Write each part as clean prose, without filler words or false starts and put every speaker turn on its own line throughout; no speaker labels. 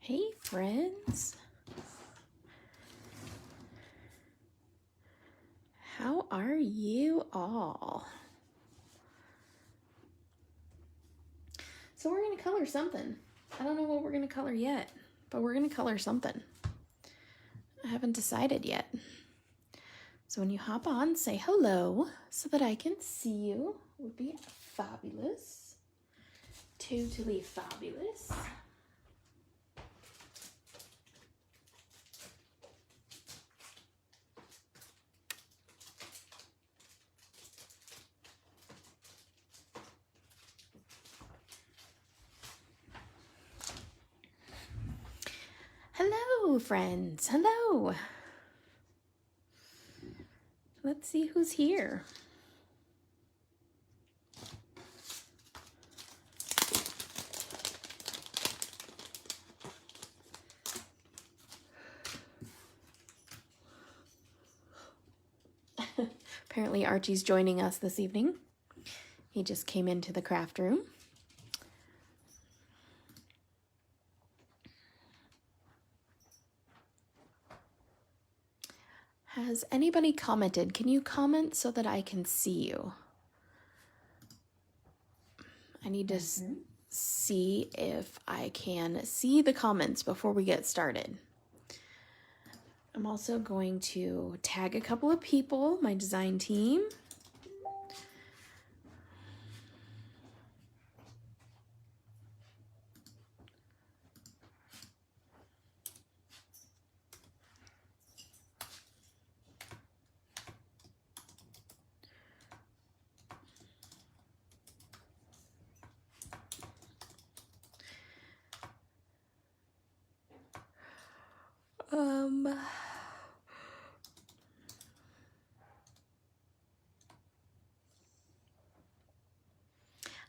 Hey friends, how are you all? So we're going to color something. I don't know what we're going to color yet, but we're going to color something. I haven't decided yet. So when you hop on, say hello so that I can see you. Would be fabulous. Totally fabulous. Hello, friends. Hello. Let's see who's here. Apparently Archie's joining us this evening. He just came into the craft room. Has anybody commented? Can you comment so that I can see you? I need to see if I can see the comments before we get started. I'm also going to tag a couple of people, my design team.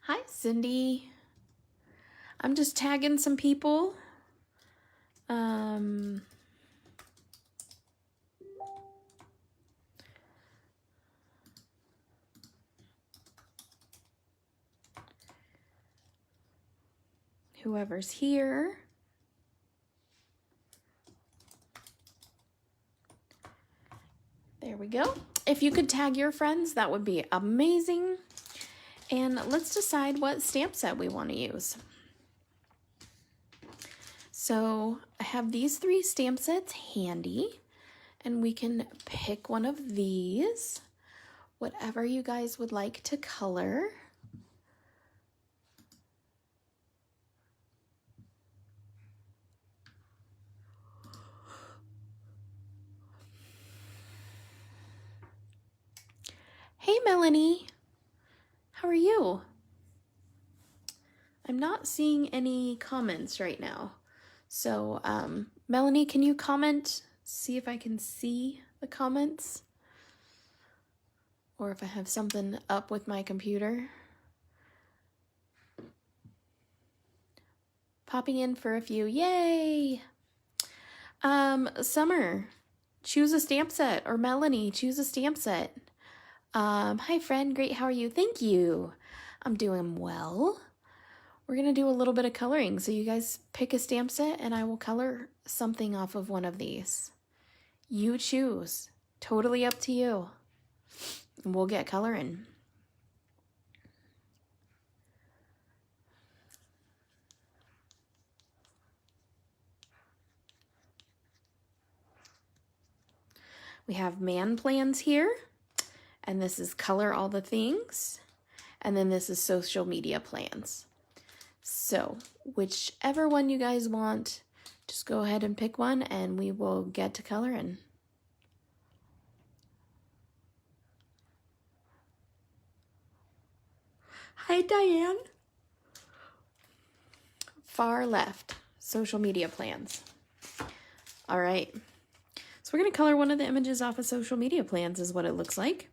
Hi, Cindy. I'm just tagging some people. Whoever's here. There we go. If you could tag your friends, that would be amazing. And let's decide what stamp set we want to use. So I have these 3 stamp sets handy, and we can pick one of these, whatever you guys would like to color. Hey, Melanie. How are you? I'm not seeing any comments right now. So, Melanie, can you comment? See if I can see the comments. Or if I have something up with my computer. Popping in for a few. Yay! Summer, choose a stamp set. Or Melanie, choose a stamp set. Hi, friend. Great. How are you? Thank you. I'm doing well. We're going to do a little bit of coloring. So you guys pick a stamp set and I will color something off of one of these. You choose. Totally up to you. And we'll get coloring. We have man plans here. And this is color all the things. And then this is social media plans. So whichever one you guys want, just go ahead and pick one and we will get to coloring. Hi, Diane. Far left, social media plans. All right. So we're going to color one of the images off of social media plans is what it looks like.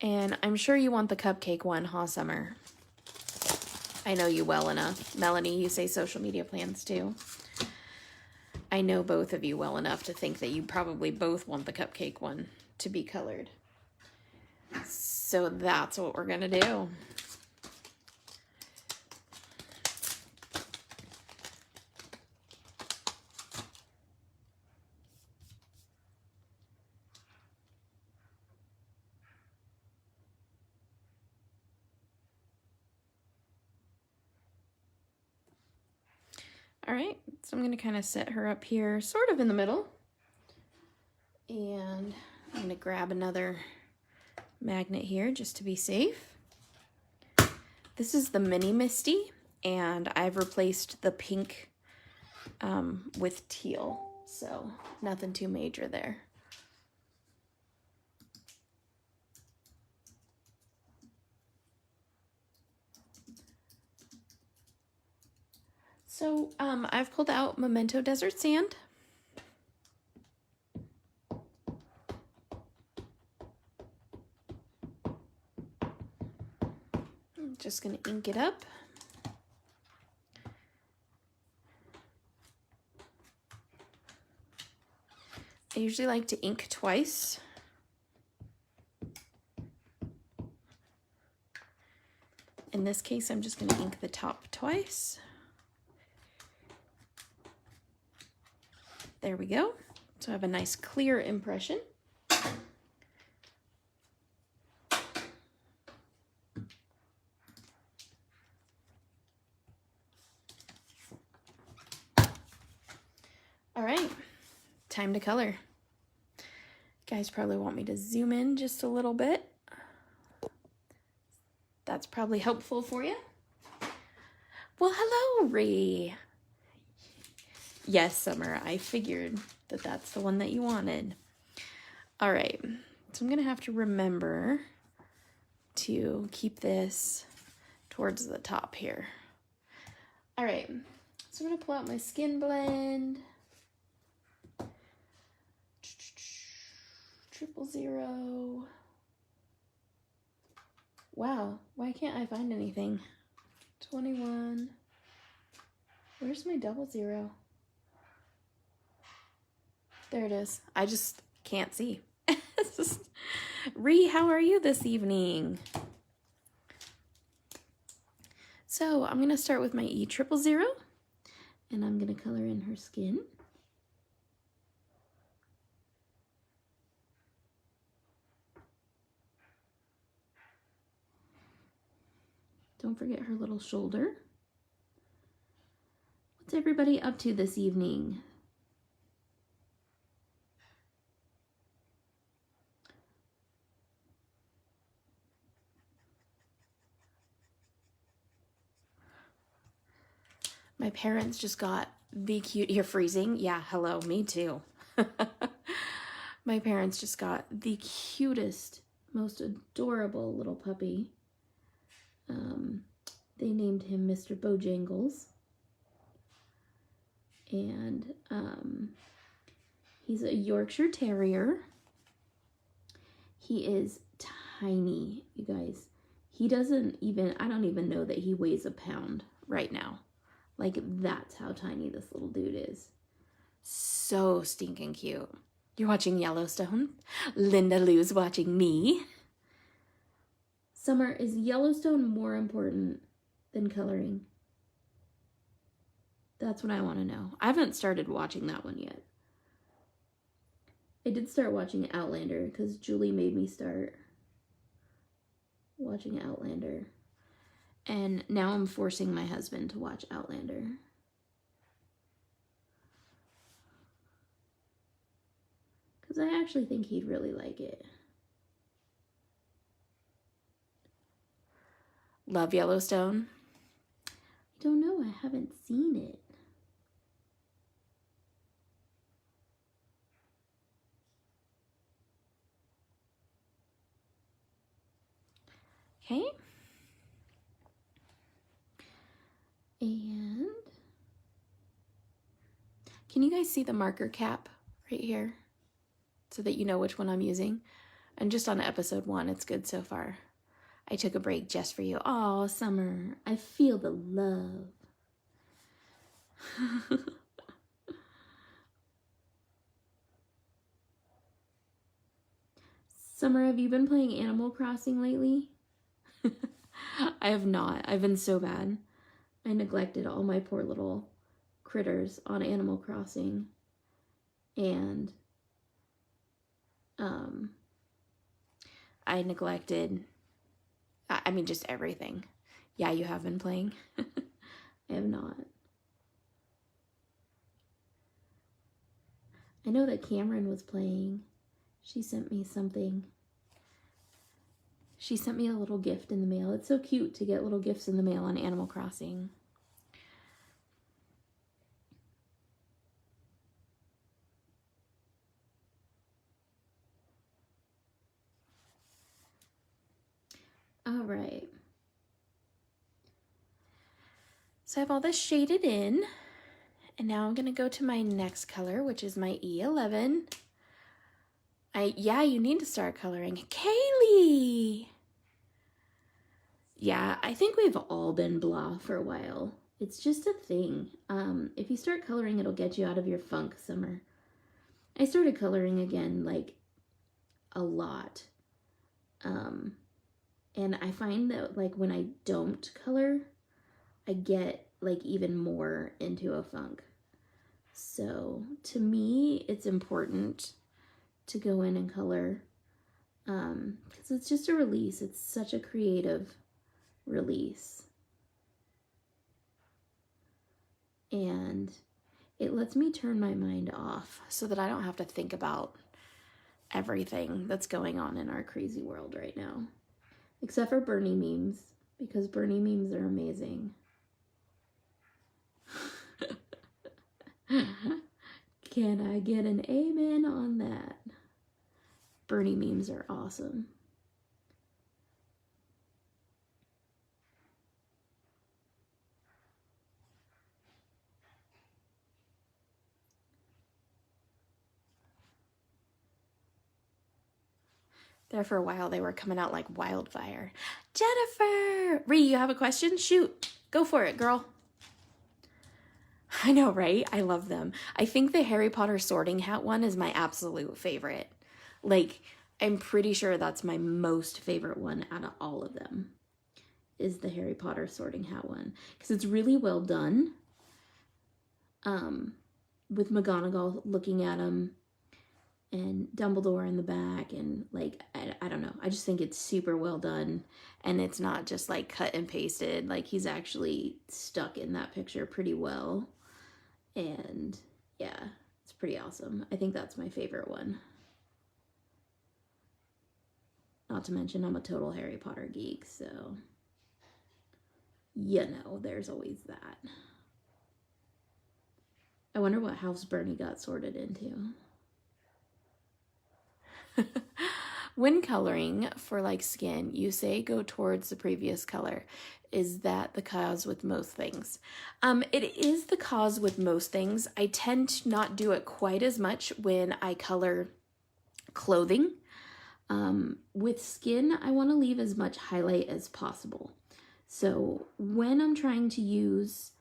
And I'm sure you want the cupcake one, huh, Summer? I know you well enough. Melanie, you say social media plans too. I know both of you well enough to think that you probably both want the cupcake one to be colored. So that's what we're going to do. All right, so I'm gonna kind of set her up here, sort of in the middle. And I'm gonna grab another magnet here just to be safe. This is the Mini Misty, and I've replaced the pink with teal, so nothing too major there. So I've pulled out Memento Desert Sand. I'm just gonna ink it up. I usually like to ink twice. In this case, I'm just going to ink the top twice. There we go. So I have a nice clear impression. All right, time to color. You guys probably want me to zoom in just a little bit. That's probably helpful for you. Well, hello, Ree. Yes, Summer, I figured that that's the one that you wanted. All right, so I'm gonna have to remember to keep this towards the top here. All right, so I'm gonna pull out my skin blend. 000. Wow, why can't I find anything? 21. Where's my 00? There it is. I just can't see. Ree, how are you this evening? So I'm gonna start with my E000, and I'm gonna color in her skin. Don't forget her little shoulder. What's everybody up to this evening? My parents just got the cute, you're freezing? Yeah, hello, me too. My parents just got the cutest, most adorable little puppy. They named him Mr. Bojangles. And he's a Yorkshire Terrier. He is tiny, you guys. He doesn't even, I don't even know that he weighs a pound right now. Like, that's how tiny this little dude is. So stinking cute. You're watching Yellowstone? Linda Lou's watching me. Summer, is Yellowstone more important than coloring? That's what I want to know. I haven't started watching that one yet. I did start watching Outlander because Julie made me start watching Outlander. And now I'm forcing my husband to watch Outlander. Because I actually think he'd really like it. Love Yellowstone? I don't know. I haven't seen it. Okay. And can you guys see the marker cap right here? So that you know which one I'm using. And just on episode 1, it's good so far. I took a break just for you. Oh, Summer, I feel the love. Summer, have you been playing Animal Crossing lately? I have not. I've been so bad. I neglected all my poor little critters on Animal Crossing. And I neglected, I mean, just everything. Yeah, you have been playing. I have not. I know that Cameron was playing. She sent me something. She sent me a little gift in the mail. It's so cute to get little gifts in the mail on Animal Crossing. All right. So I have all this shaded in. And now I'm going to go to my next color, which is my E11. Yeah, you need to start coloring. Kaylee! Yeah, I think we've all been blah for a while. It's just a thing. If you start coloring, it'll get you out of your funk summer. I started coloring again, like, a lot. And I find that, like, when I don't color, I get, like, even more into a funk. So, to me, it's important to go in and color, because it's just a release. It's such a creative release. And it lets me turn my mind off so that I don't have to think about everything that's going on in our crazy world right now. Except for Bernie memes, because Bernie memes are amazing. Can I get an amen on that? Bernie memes are awesome. There for a while, they were coming out like wildfire. Jennifer! Ree, you have a question? Shoot. Go for it, girl. I know, right? I love them. I think the Harry Potter sorting hat one is my absolute favorite. Like, I'm pretty sure that's my most favorite one out of all of them, is the Harry Potter sorting hat one. Because it's really well done. With McGonagall looking at him and Dumbledore in the back, and like, I don't know. I just think it's super well done, and it's not just like cut and pasted. Like, he's actually stuck in that picture pretty well. And yeah, it's pretty awesome. I think that's my favorite one. Not to mention I'm a total Harry Potter geek, so you know, there's always that. I wonder what house Bernie got sorted into. When coloring for like skin, you say go towards the previous color. Is that the cause with most things? It is the cause with most things. I tend to not do it quite as much when I color clothing. With skin, I want to leave as much highlight as possible. So when I'm trying to use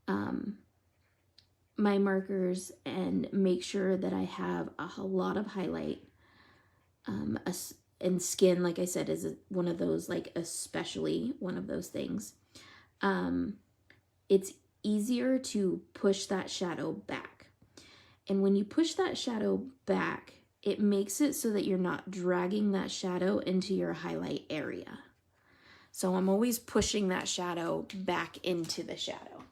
my markers and make sure that I have a lot of highlight, and skin, like I said, is one of those, like especially one of those things. It's easier to push that shadow back. And when you push that shadow back, it makes it so that you're not dragging that shadow into your highlight area. So I'm always pushing that shadow back into the shadow.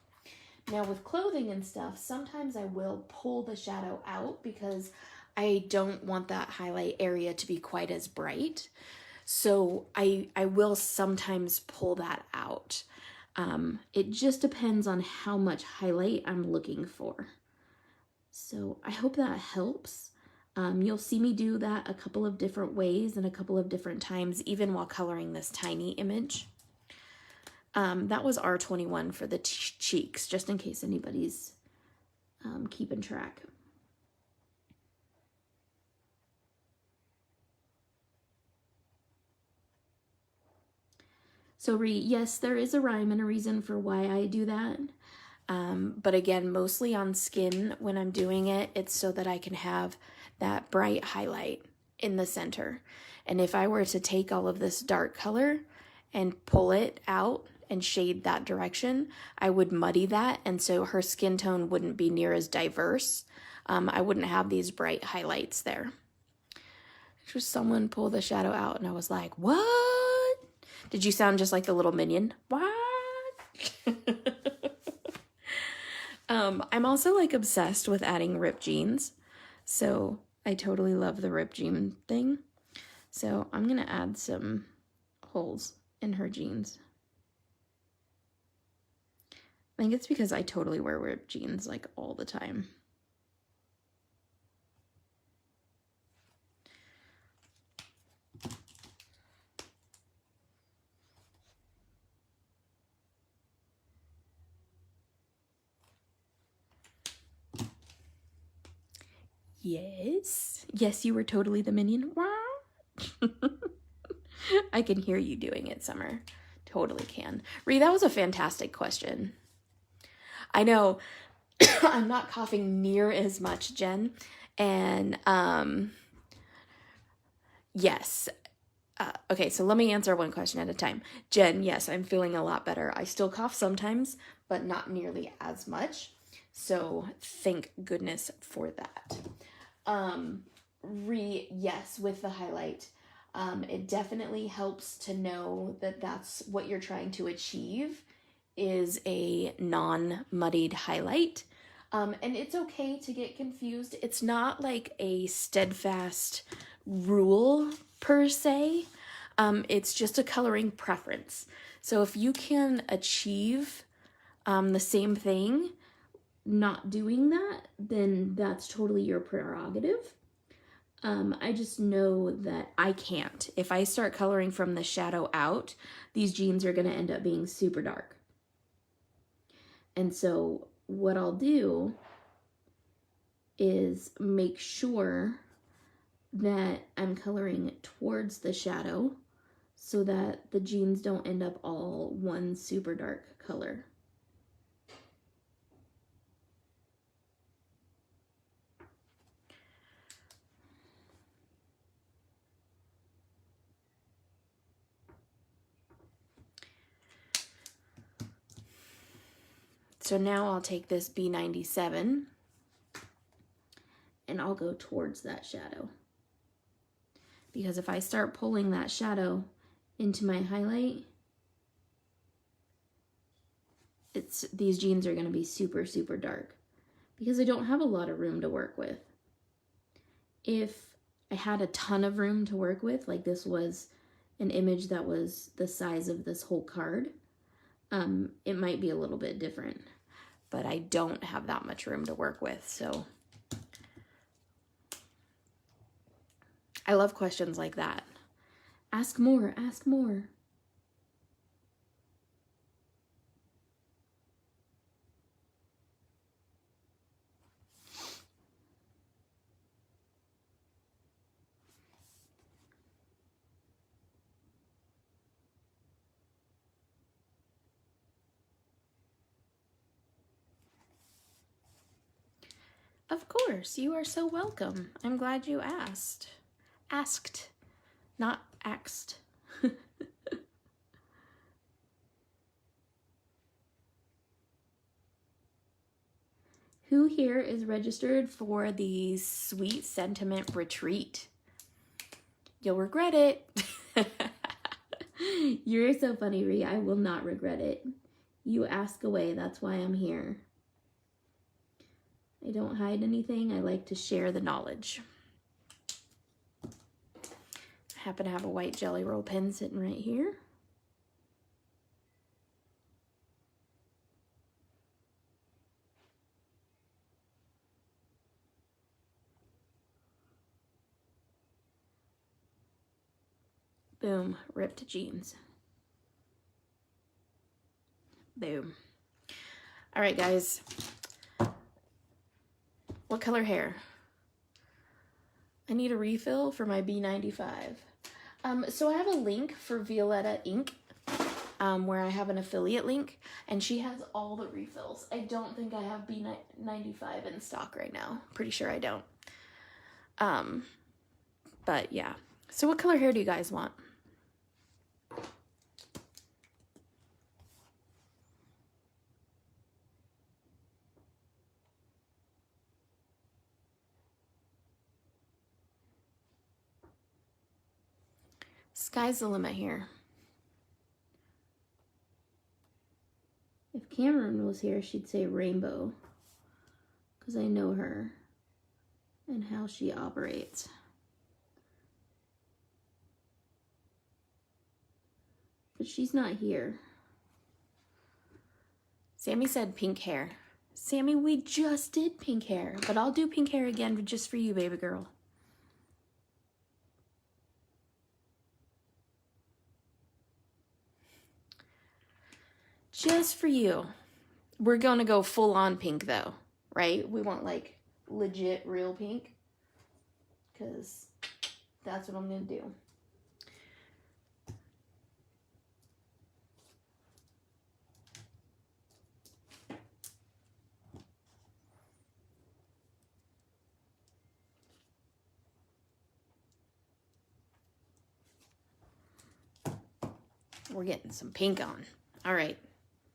Now with clothing and stuff, sometimes I will pull the shadow out because I don't want that highlight area to be quite as bright. So I will sometimes pull that out. It just depends on how much highlight I'm looking for. So I hope that helps. You'll see me do that a couple of different ways and a couple of different times, even while coloring this tiny image. That was R21 for the cheeks, just in case anybody's keeping track. So yes, there is a rhyme and a reason for why I do that. But again, mostly on skin when I'm doing it, it's so that I can have that bright highlight in the center. And if I were to take all of this dark color and pull it out and shade that direction, I would muddy that. And so her skin tone wouldn't be near as diverse. I wouldn't have these bright highlights there. Just someone pull the shadow out and I was like, what? Did you sound just like the little minion? What? I'm also like obsessed with adding ripped jeans. So I totally love the ripped jean thing. So I'm going to add some holes in her jeans. I think it's because I totally wear ripped jeans like all the time. Yes. Yes, you were totally the minion. Wow. I can hear you doing it, Summer. Totally can. Ree, that was a fantastic question. I know I'm not coughing near as much, Jen. And yes. Okay, so let me answer one question at a time. Jen, yes, I'm feeling a lot better. I still cough sometimes, but not nearly as much. So thank goodness for that. Yes, with the highlight. It definitely helps to know that that's what you're trying to achieve is a non-muddied highlight. And it's okay to get confused. It's not like a steadfast rule per se. It's just a coloring preference. So if you can achieve the same thing, not doing that, then that's totally your prerogative. I just know that I can't. If I start coloring from the shadow out, these jeans are going to end up being super dark. And so what I'll do is make sure that I'm coloring towards the shadow so that the jeans don't end up all one super dark color. So now I'll take this B97 and I'll go towards that shadow. Because if I start pulling that shadow into my highlight, these jeans are going to be super, super dark because I don't have a lot of room to work with. If I had a ton of room to work with, like this was an image that was the size of this whole card, it might be a little bit different. But I don't have that much room to work with, so I love questions like that. Ask more, ask more. Of course, you are so welcome. I'm glad you asked. Asked, not axed. Who here is registered for the Sweet Sentiment Retreat? You'll regret it. You're so funny, Ree. I will not regret it. You ask away. That's why I'm here. I don't hide anything. I like to share the knowledge. I happen to have a white Jelly Roll pen sitting right here. Boom, ripped jeans. Boom. All right, guys. What color hair? I need a refill for my B95. So I have a link for Violetta Ink, where I have an affiliate link, and she has all the refills. I don't think I have B95 in stock right now. Pretty sure I don't. But yeah. So what color hair do you guys want? Sky's the limit here. If Cameron was here, she'd say rainbow, because I know her. and how she operates. But she's not here. Sammy said pink hair. Sammy, we just did pink hair, but I'll do pink hair again just for you, baby girl. Just for you. We're going to go full on pink though, right? We want like legit real pink, because that's what I'm going to do. We're getting some pink on. All right.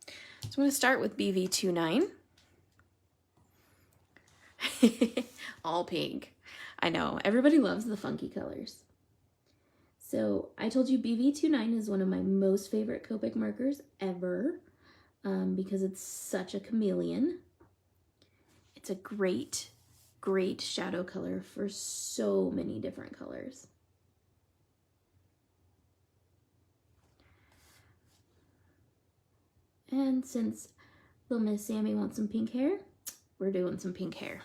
So I'm going to start with BV29. All pink. I know. Everybody loves the funky colors. So I told you BV29 is one of my most favorite Copic markers ever, because it's such a chameleon. It's a great, great shadow color for so many different colors. And since little Miss Sammy wants some pink hair, we're doing some pink hair.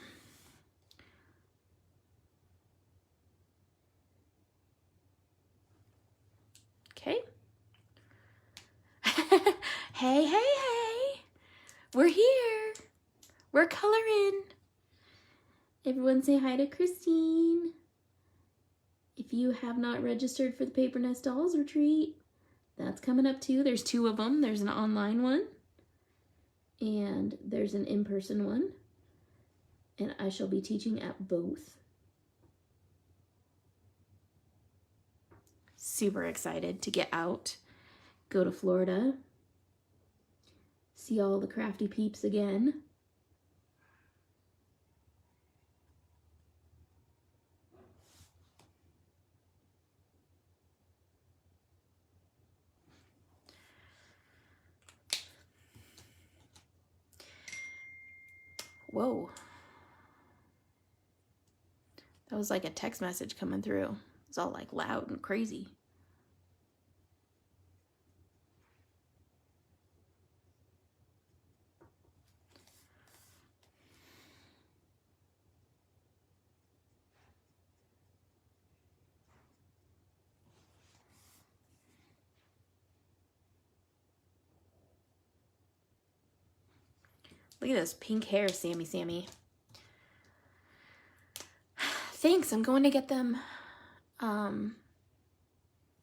Okay. Hey, hey, hey. We're here. We're coloring. Everyone say hi to Christine. If you have not registered for the Paper Nest Dolls Retreat, that's coming up too. There's 2 of them. There's an online one and there's an in-person one. And I shall be teaching at both. Super excited to get out, go to Florida, see all the crafty peeps again. Whoa. That was like a text message coming through. It's all like loud and crazy. Look at this pink hair, Sammy. Thanks, I'm going to get them. Do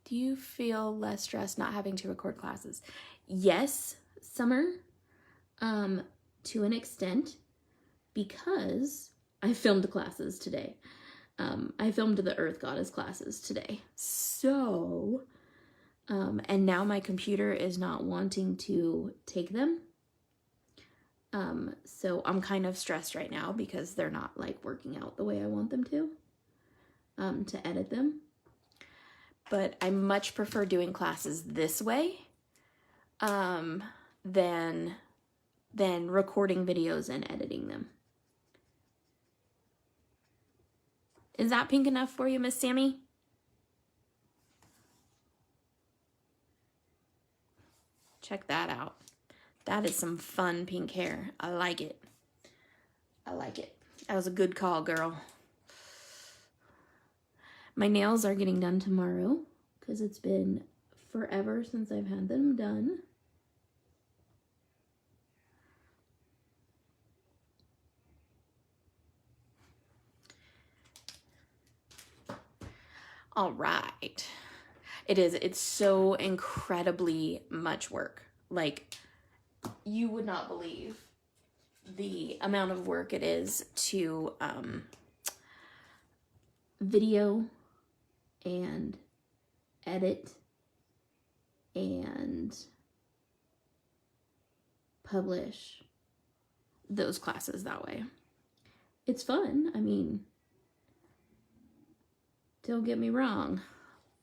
you feel less stressed not having to record classes? Yes, Summer, to an extent, because I filmed classes today. I filmed the Earth Goddess classes today. So, and now my computer is not wanting to take them. So I'm kind of stressed right now because they're not like working out the way I want them to edit them. But I much prefer doing classes this way, than recording videos and editing them. Is that pink enough for you, Miss Sammy? Check that out. That is some fun pink hair. I like it. I like it. That was a good call, girl. My nails are getting done tomorrow because it's been forever since I've had them done. All right. It's so incredibly much work. Like, you would not believe the amount of work it is to video and edit and publish those classes that way. It's fun. I mean, don't get me wrong.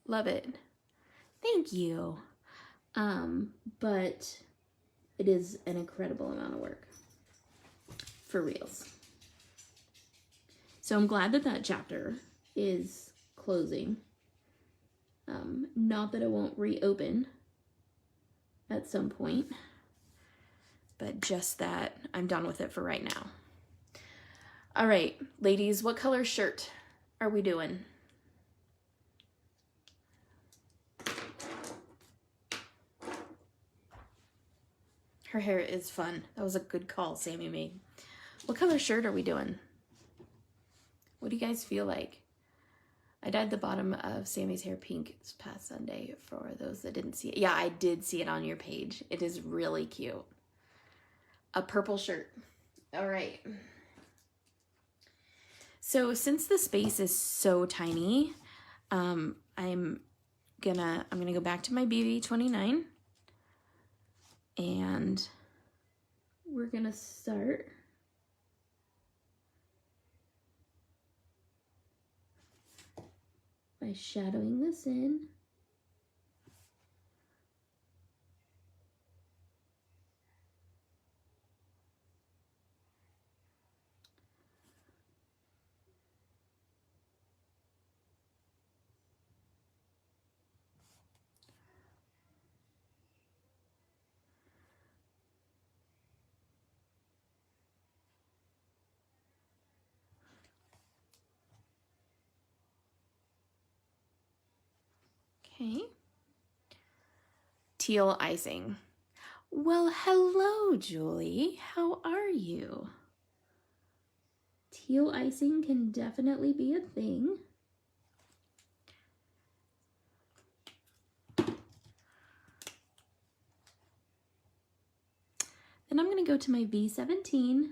Love it. Thank you. But it is an incredible amount of work. For reals. So I'm glad that that chapter is closing. Not that it won't reopen at some point, but just that I'm done with it for right now. All right, ladies, what color shirt are we doing? Her hair is fun. That was a good call Sammy made. What color shirt are we doing? What do you guys feel like? I dyed the bottom of Sammy's hair pink this past Sunday for those that didn't see it. Yeah, I did see it on your page. It is really cute. A purple shirt. All right. So since the space is so tiny, I'm gonna go back to my BB29 and we're gonna start by shadowing this in. Okay. Teal icing. Well, hello, Julie. How are you? Teal icing can definitely be a thing. Then I'm going to go to my V17.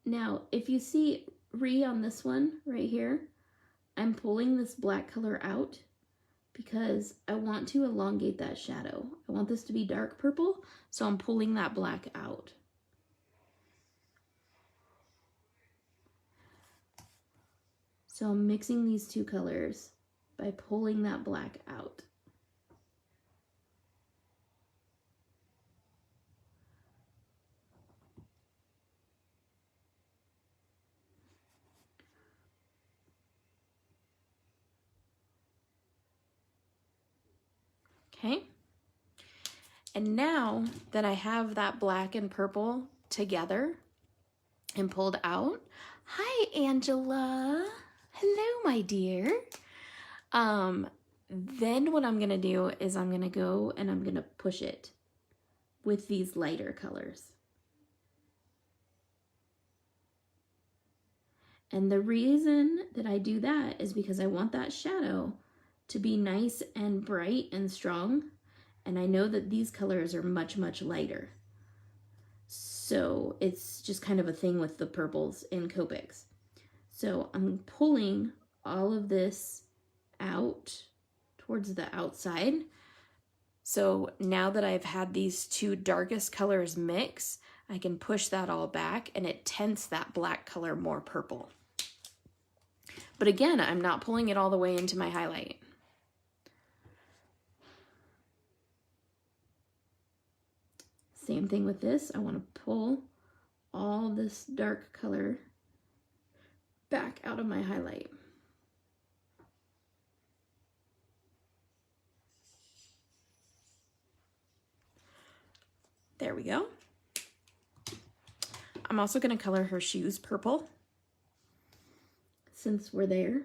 Now, if you see on this one right here, I'm pulling this black color out because I want to elongate that shadow. I want this to be dark purple, so I'm pulling that black out. So I'm mixing these two colors by pulling that black out. Okay. And now that I have that black and purple together and pulled out, hi, Angela. Hello, my dear. Then what I'm gonna do is I'm gonna go and I'm gonna push it with these lighter colors. And the reason that I do that is because I want that shadow to be nice and bright and strong. And I know that these colors are much, much lighter. So it's just kind of a thing with the purples in Copics. So I'm pulling all of this out towards the outside. So now that I've had these two darkest colors mix, I can push that all back and it tints that black color more purple. But again, I'm not pulling it all the way into my highlight. Same thing with this. I want to pull all this dark color back out of my highlight. There we go. I'm also going to color her shoes purple since we're there.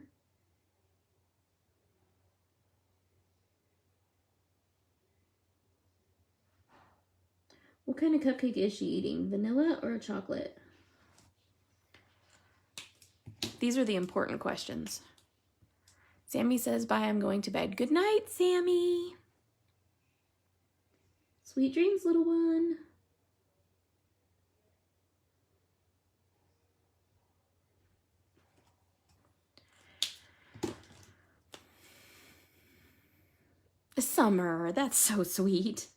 What kind of cupcake is she eating? Vanilla or chocolate? These are the important questions. Sammy says, bye, I'm going to bed. Good night, Sammy. Sweet dreams, little one. Summer, that's so sweet.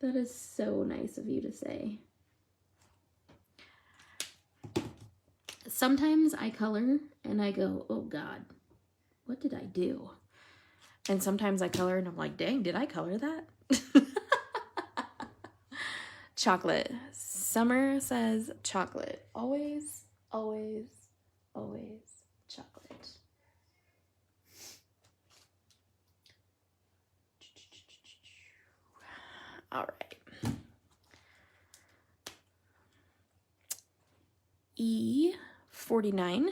That is so nice of you to say. Sometimes I color and I go, oh God, what did I do? And sometimes I color and I'm like, dang, did I color that? Chocolate. Summer says chocolate. Always, always, always chocolate. All right. E49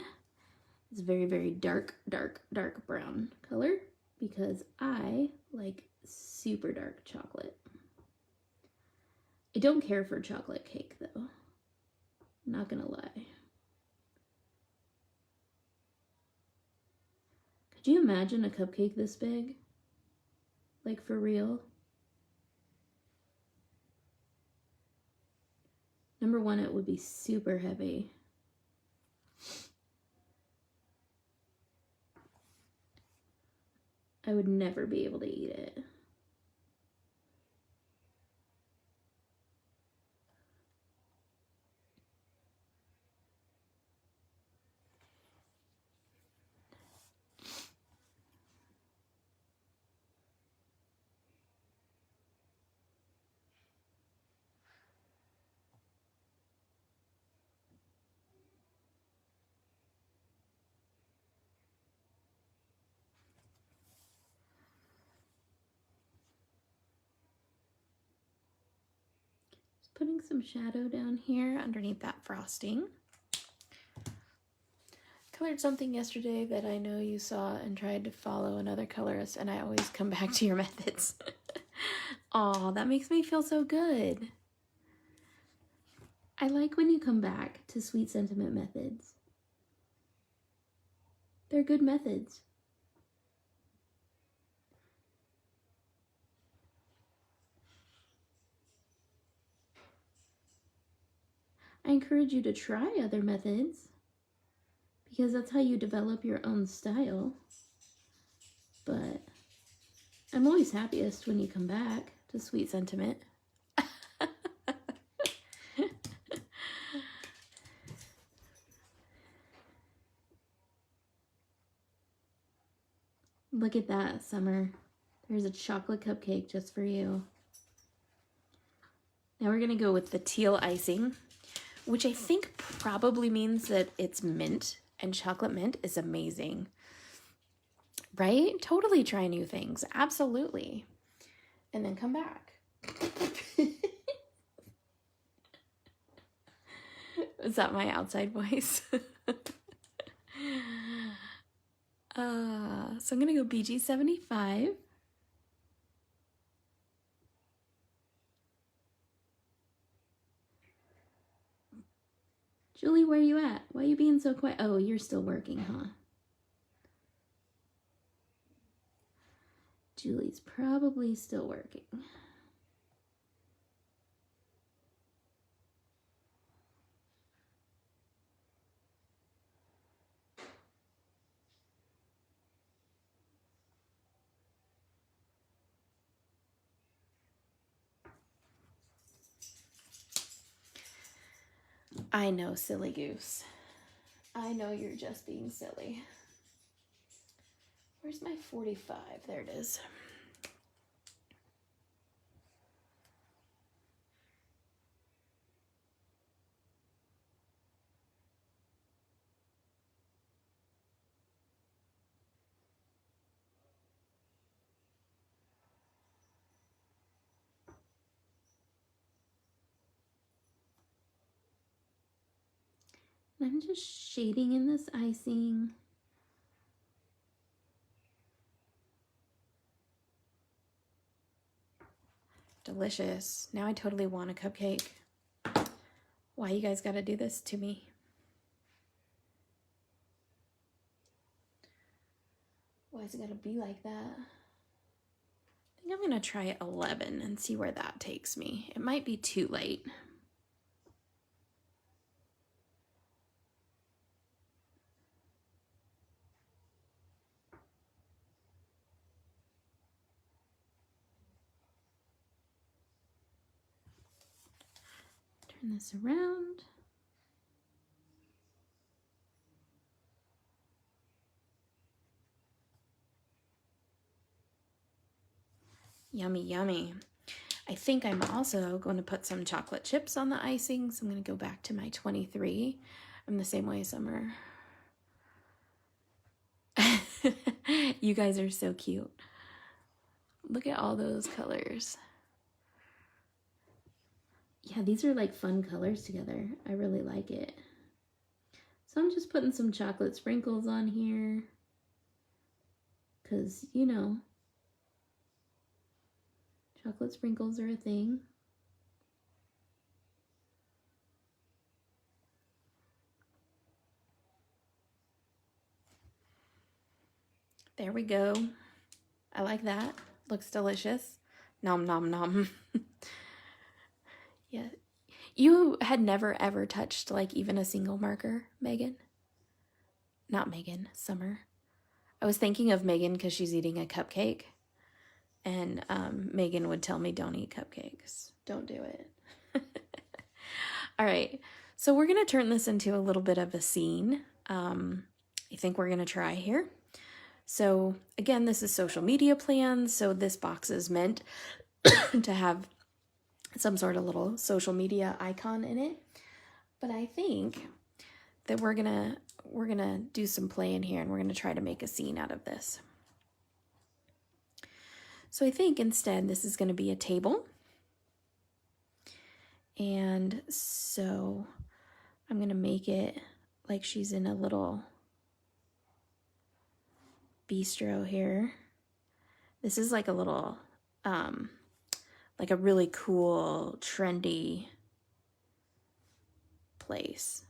is very, very dark, dark, dark brown color because I like super dark chocolate. I don't care for chocolate cake though. Not gonna lie. Could you imagine a cupcake this big? Like for real? Number one, it would be super heavy. I would never be able to eat it. Putting some shadow down here underneath that frosting. Colored something yesterday that I know you saw and tried to follow another colorist, and I always come back to your methods. Aw, that makes me feel so good. I like when you come back to Sweet Sentiment methods. They're good methods. I encourage you to try other methods because that's how you develop your own style. But I'm always happiest when you come back to Sweet Sentiment. Look at that, Summer. There's a chocolate cupcake just for you. Now we're gonna go with the teal icing, which I think probably means that it's mint, and chocolate mint is amazing. Right? Totally try new things. Absolutely. And then come back. Is that my outside voice? So I'm going to go BG75. Julie, where you at? Why are you being so quiet? Oh, you're still working, huh? Julie's probably still working. I know, silly goose. I know you're just being silly. Where's my 45? There it is. I'm just shading in this icing. Delicious. Now I totally want a cupcake. Why you guys gotta do this to me? Why's it gotta be like that? I think I'm gonna try 11 and see where that takes me. It might be too late. Turn this around. Yummy, yummy. I think I'm also going to put some chocolate chips on the icing. So I'm going to go back to my 23. I'm the same way, Summer. You guys are so cute. Look at all those colors. Yeah, these are like fun colors together. I really like it. So I'm just putting some chocolate sprinkles on here. Because, you know, chocolate sprinkles are a thing. There we go. I like that. Looks delicious. Nom nom nom. Yeah. You had never ever touched like even a single marker, Megan? Not Megan, Summer. I was thinking of Megan because she's eating a cupcake. And Megan would tell me, don't eat cupcakes. Don't do it. All right. So we're going to turn this into a little bit of a scene. I think we're going to try here. So again, this is social media plans. So this box is meant to have some sort of little social media icon in it. But I think that we're gonna do some playing here and we're gonna try to make a scene out of this. So I think instead this is gonna be a table. And so I'm gonna make it like she's in a little bistro here. This is like a little, like a really cool, trendy place.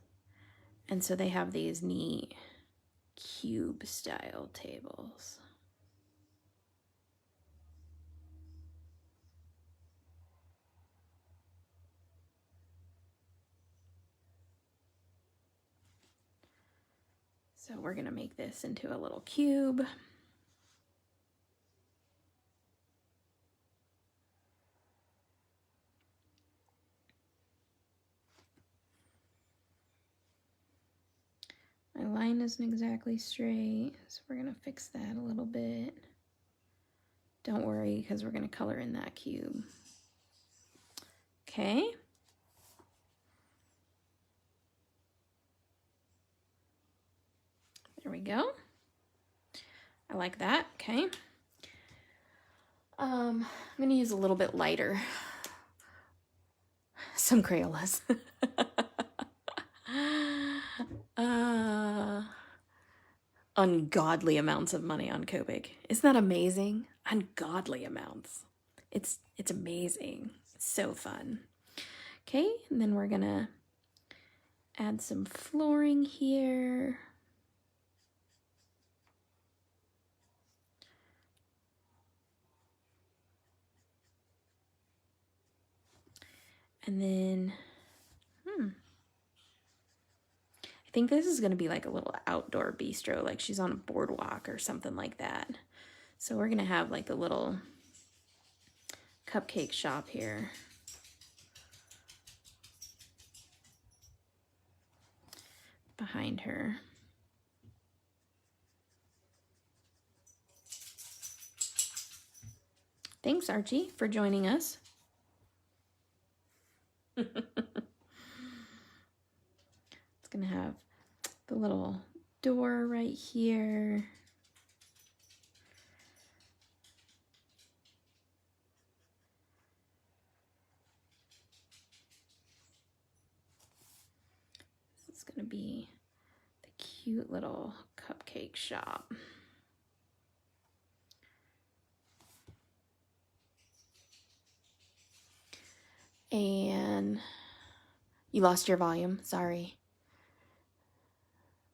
And so they have these neat cube style tables. So we're gonna make this into a little cube. My line isn't exactly straight, so we're gonna fix that a little bit. Don't worry, because we're gonna color in that cube. Okay. There we go. I like that, okay. I'm gonna use a little bit lighter. Some Crayolas. Ungodly amounts of money on Copic. Isn't that amazing? Ungodly amounts. It's amazing. It's so fun. Okay, and then we're gonna add some flooring here. And then, I think this is gonna be like a little outdoor bistro, like she's on a boardwalk or something like that. So we're gonna have like a little cupcake shop here. Behind her. Thanks, Archie, for joining us. It's gonna have the little door right here. This is gonna be the cute little cupcake shop. And you lost your volume, sorry.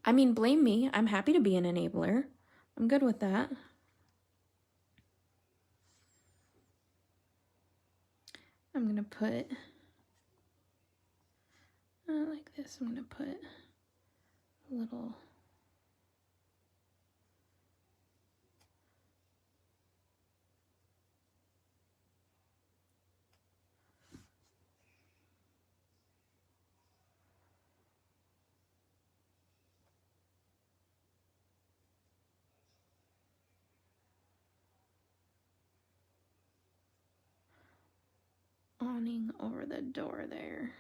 I mean, blame me. I'm happy to be an enabler. I'm good with that. I'm gonna put, like this, I'm gonna put a little, awning over the door there.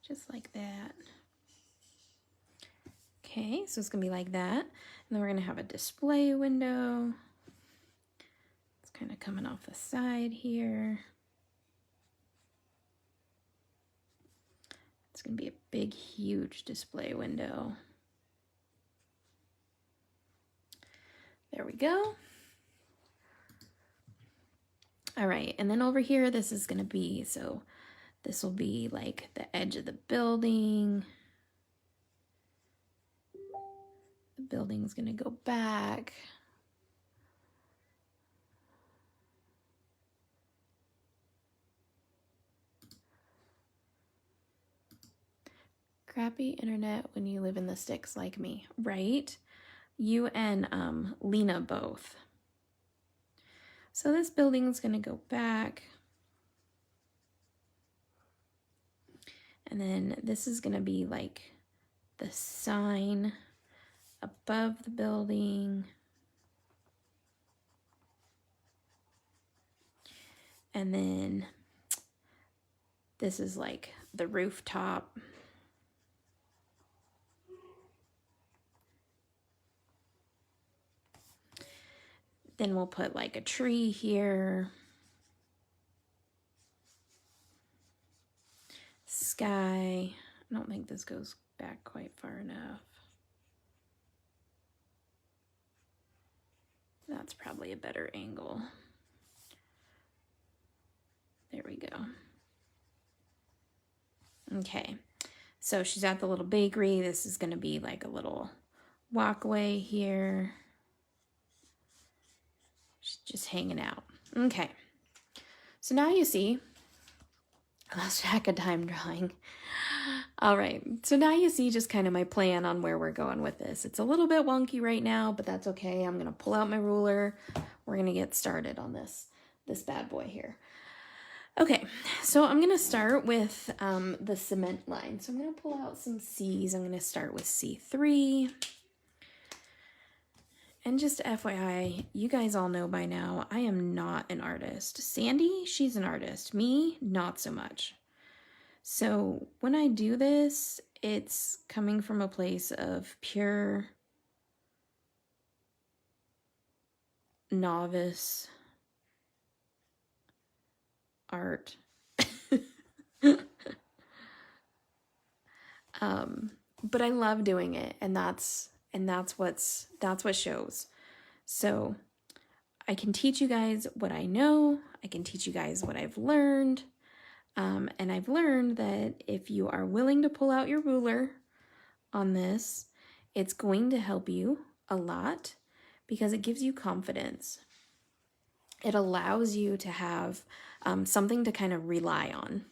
Just like that. Okay, so it's gonna be like that. And then we're gonna have a display window. It's kind of coming off the side here. It's gonna be a big, huge display window. There we go. All right, and then over here, this is gonna be, so this will be like the edge of the building. The building's gonna go back. Crappy internet when you live in the sticks like me, right? You and Lena both. So this building's gonna go back. And then this is gonna be like the sign above the building. And then this is like the rooftop. Then we'll put like a tree here. Sky. I don't think this goes back quite far enough. That's probably a better angle. There we go. Okay, so she's at the little bakery. This is gonna be like a little walkway here. She's just hanging out. Okay, so now you see, I lost track of time drawing. All right, so now you see just kind of my plan on where we're going with this. It's a little bit wonky right now, but that's okay. I'm gonna pull out my ruler. We're gonna get started on this bad boy here. Okay, so I'm gonna start with the cement line. So I'm gonna pull out some C's. I'm gonna start with C3. And just FYI, you guys all know by now, I am not an artist. Sandy, she's an artist. Me, not so much. So when I do this, it's coming from a place of pure novice art. But I love doing it, and that's what shows. So I can teach you guys what I know. I can teach you guys what I've learned. And I've learned that if you are willing to pull out your ruler on this, it's going to help you a lot because it gives you confidence. It allows you to have something to kind of rely on.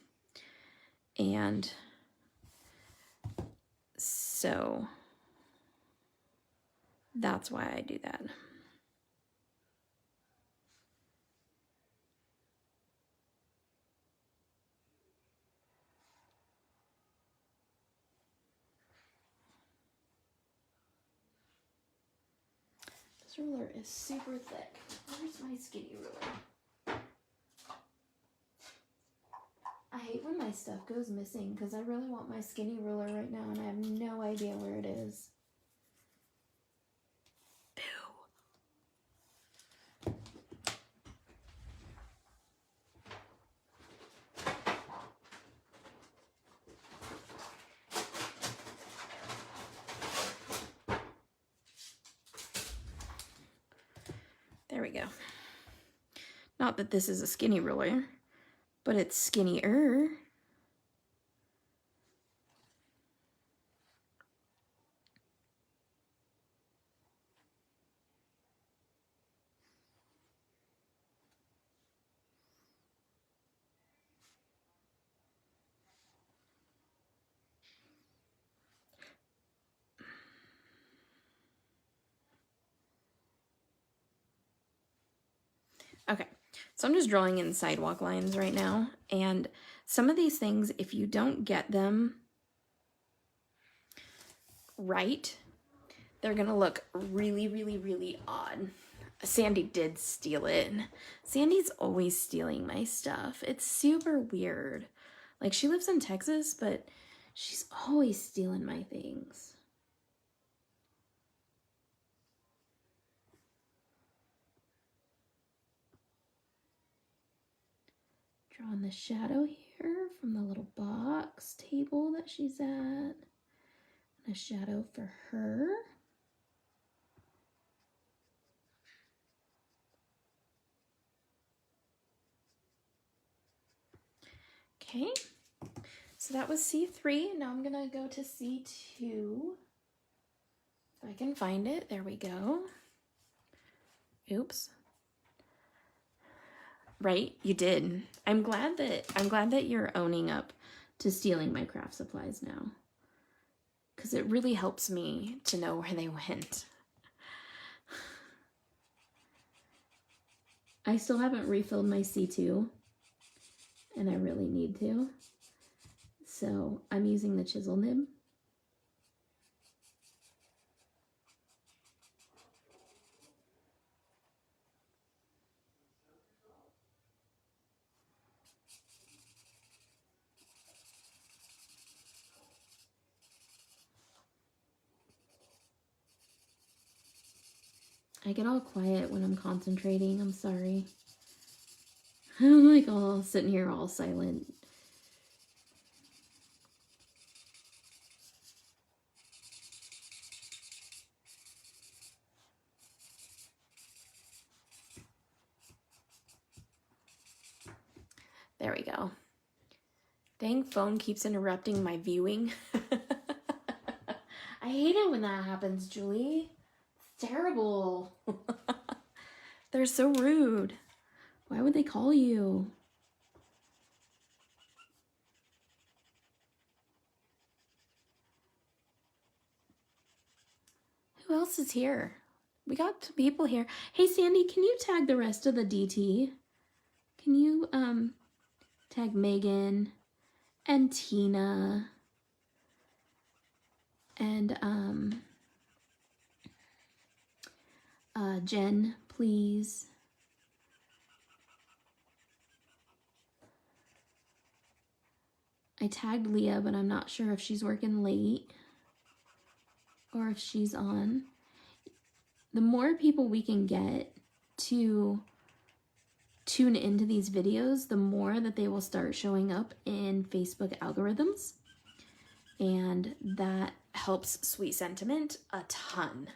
And so that's why I do that. This ruler is super thick. Where's my skinny ruler? I hate when my stuff goes missing because I really want my skinny ruler right now and I have no idea where it is. Boo. There we go. Not that this is a skinny ruler, but it's skinnier. Okay, so I'm just drawing in sidewalk lines right now, and some of these things, if you don't get them right, they're gonna look really, really, really odd. Sandy did steal it. Sandy's always stealing my stuff. It's super weird. Like, she lives in Texas, but she's always stealing my things. Drawing the shadow here from the little box table that she's at. And a shadow for her. Okay, so that was C3. Now I'm gonna go to C2. If I can find it, there we go. Oops. Right, you did. I'm glad that you're owning up to stealing my craft supplies now, because it really helps me to know where they went. I still haven't refilled my C2, and I really need to. So I'm using the chisel nib. I get all quiet when I'm concentrating. I'm sorry. I'm like all sitting here all silent. There we go. Dang, phone keeps interrupting my viewing. I hate it when that happens, Julie. It's terrible. They're so rude. Why would they call you? Who else is here? We got two people here. Hey, Sandy, can you tag the rest of the DT? Can you tag Megan and Tina and Jen, please? I tagged Leah, but I'm not sure if she's working late or if she's on. The more people we can get to tune into these videos, the more that they will start showing up in Facebook algorithms. And that helps Sweet Sentiment a ton.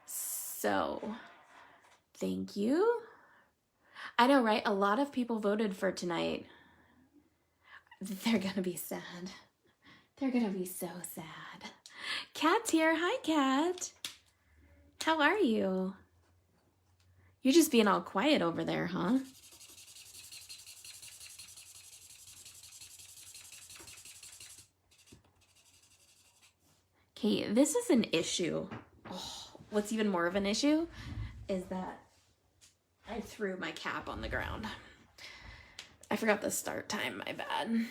So, thank you. I know, right? A lot of people voted for tonight. They're gonna be sad. They're gonna be so sad. Kat's here. Hi, Kat. How are you? You're just being all quiet over there, huh? Okay, this is an issue. Oh, what's even more of an issue is that I threw my cap on the ground. I forgot the start time, my bad.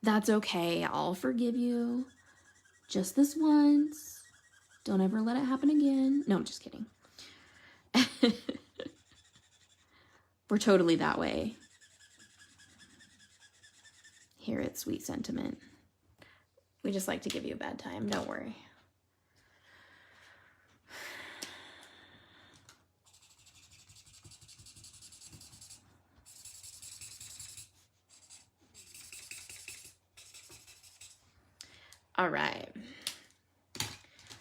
That's okay, I'll forgive you. Just this once. Don't ever let it happen again. No, I'm just kidding. We're totally that way here at Sweet Sentiment. We just like to give you a bad time, don't worry. All right.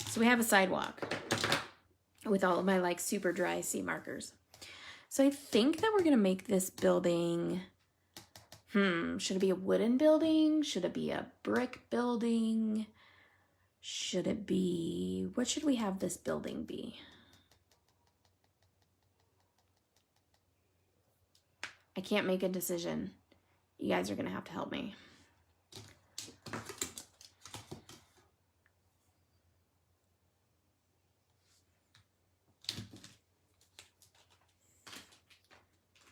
So we have a sidewalk with all of my like super dry sea markers. So I think that we're gonna make this building, should it be a wooden building? Should it be a brick building? Should it be, what should we have this building be? I can't make a decision. You guys are gonna have to help me.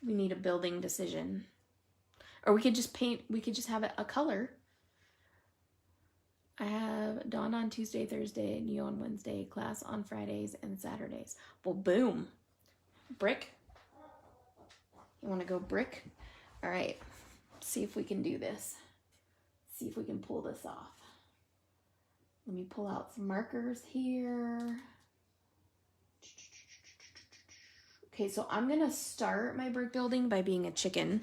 We need a building decision. Or we could just paint, we could just have it a color. I have Dawn on Tuesday, Thursday, and you on Wednesday, class on Fridays and Saturdays. Well, boom. Brick? You want to go brick? All right. See if we can do this. See if we can pull this off. Let me pull out some markers here. Okay, so I'm going to start my brick building by being a chicken.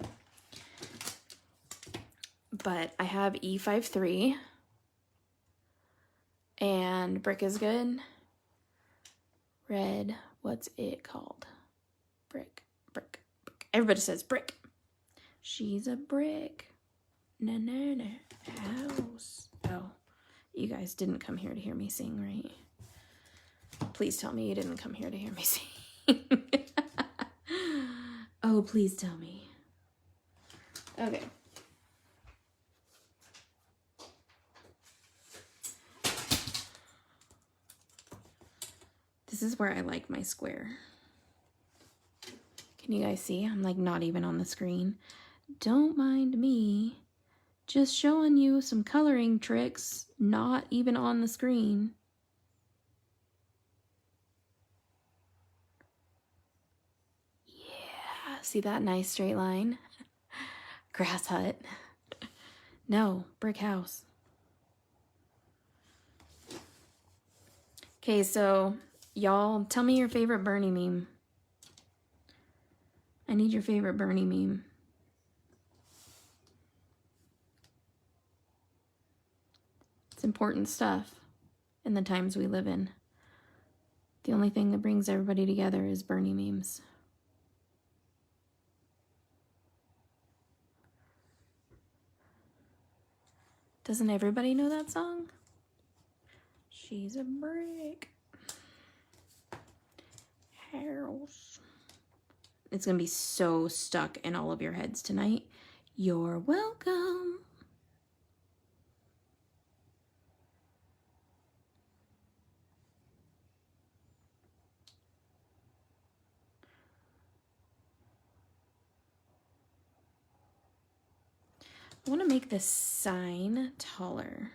But I have E53. And brick is good. Red, what's it called? Brick, brick, brick. Everybody says brick. She's a brick. Na-na-na. House. Oh, you guys didn't come here to hear me sing, right? Please tell me you didn't come here to hear me sing. Oh, please tell me. Okay. This is where I like my square. Can you guys see? I'm like not even on the screen. Don't mind me. Just showing you some coloring tricks, not even on the screen. Yeah, see that nice straight line? Grass hut. No, brick house. Okay, so y'all tell me your favorite Bernie meme. I need your favorite Bernie meme. It's important stuff in the times we live in. The only thing that brings everybody together is Bernie memes. Doesn't everybody know that song? She's a brick. House. It's going to be so stuck in all of your heads tonight. You're welcome. I want to make this sign taller.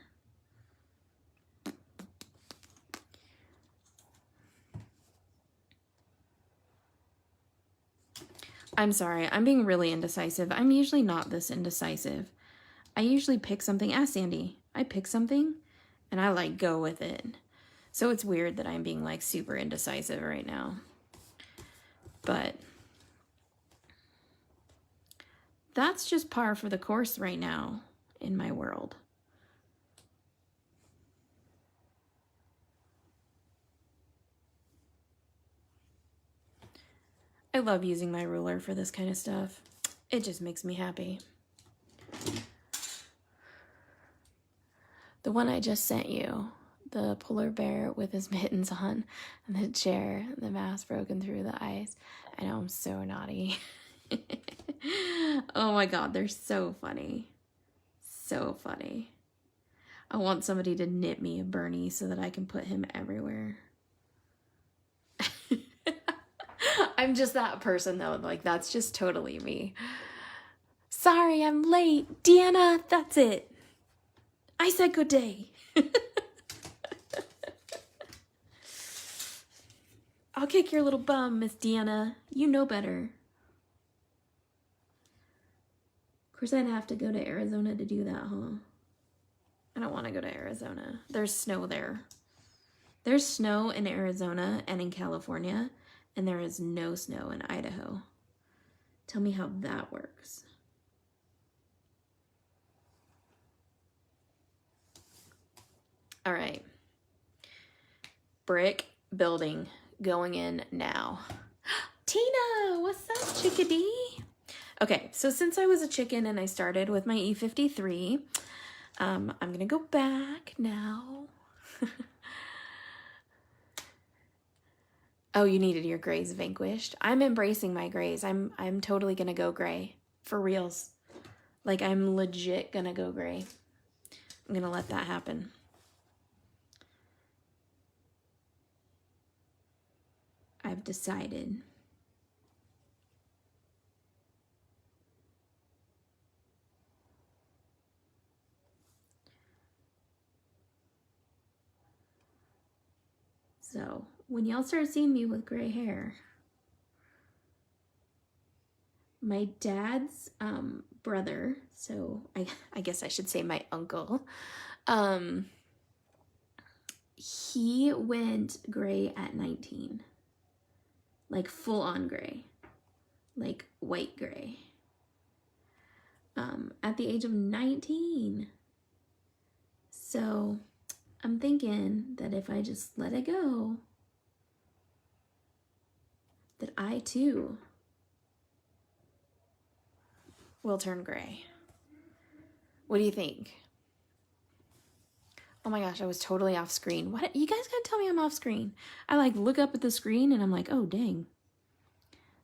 I'm sorry, I'm being really indecisive. I'm usually not this indecisive. I usually pick something. Ask Sandy. I pick something and I like go with it. So it's weird that I'm being like super indecisive right now. But that's just par for the course right now in my world. I love using my ruler for this kind of stuff. It just makes me happy. The one I just sent you, the polar bear with his mittens on, and the chair, the mask broken through the ice. I know I'm so naughty. Oh my god, they're so funny. So funny. I want somebody to knit me a Bernie so that I can put him everywhere. I'm just that person though, like that's just totally me. Sorry, I'm late. Deanna, that's it. I said good day. I'll kick your little bum, Miss Deanna. You know better. Of course, I'd have to go to Arizona to do that, huh? I don't want to go to Arizona. There's snow there. There's snow in Arizona and in California, and there is no snow in Idaho. Tell me how that works. All right. Brick building going in now. Tina, what's up, chickadee? Okay, so since I was a chicken and I started with my E53, I'm gonna go back now. Oh, you needed your grays vanquished. I'm embracing my grays. I'm totally gonna go gray. For reals. Like, I'm legit gonna go gray. I'm gonna let that happen. I've decided. So when y'all start seeing me with gray hair, my dad's brother, so I guess I should say my uncle, he went gray at 19. Like full on gray. Like white gray. At the age of 19. So I'm thinking that if I just let it go, that I too will turn gray. What do you think? Oh my gosh, I was totally off screen. What? You guys gotta tell me I'm off screen. I like look up at the screen and I'm like, oh dang.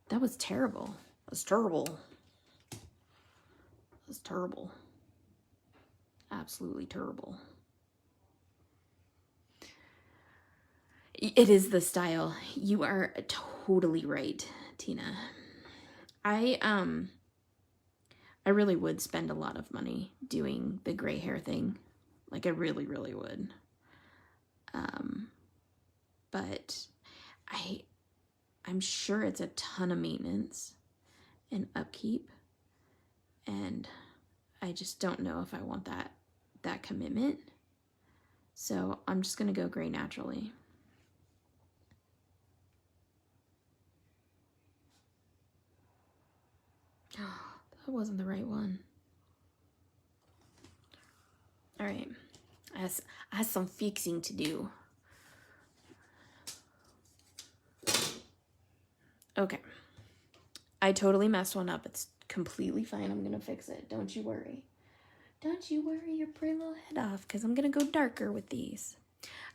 That was terrible. That was terrible. That was terrible. Absolutely terrible. It is the style. You are totally right, Tina. I really would spend a lot of money doing the gray hair thing. Like I really, really would. But I'm sure it's a ton of maintenance and upkeep. And I just don't know if I want that commitment. So I'm just gonna go gray naturally. Oh, that wasn't the right one. All right, I have some fixing to do. Okay, I totally messed one up. It's completely fine. I'm gonna fix it. Don't you worry. Don't you worry your pretty little head off, because I'm gonna go darker with these.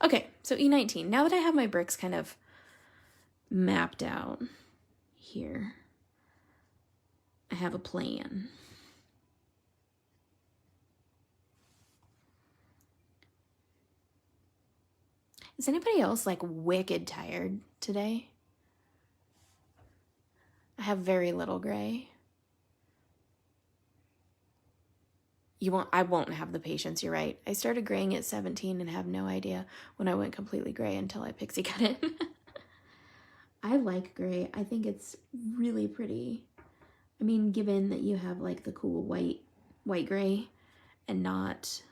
Okay, so E19. Now that I have my bricks kind of mapped out here, I have a plan. Is anybody else like wicked tired today? I have very little gray. I won't have the patience, you're right. I started graying at 17 and have no idea when I went completely gray until I pixie cut it. I like gray. I think it's really pretty. I mean, given that you have like the cool white gray and not,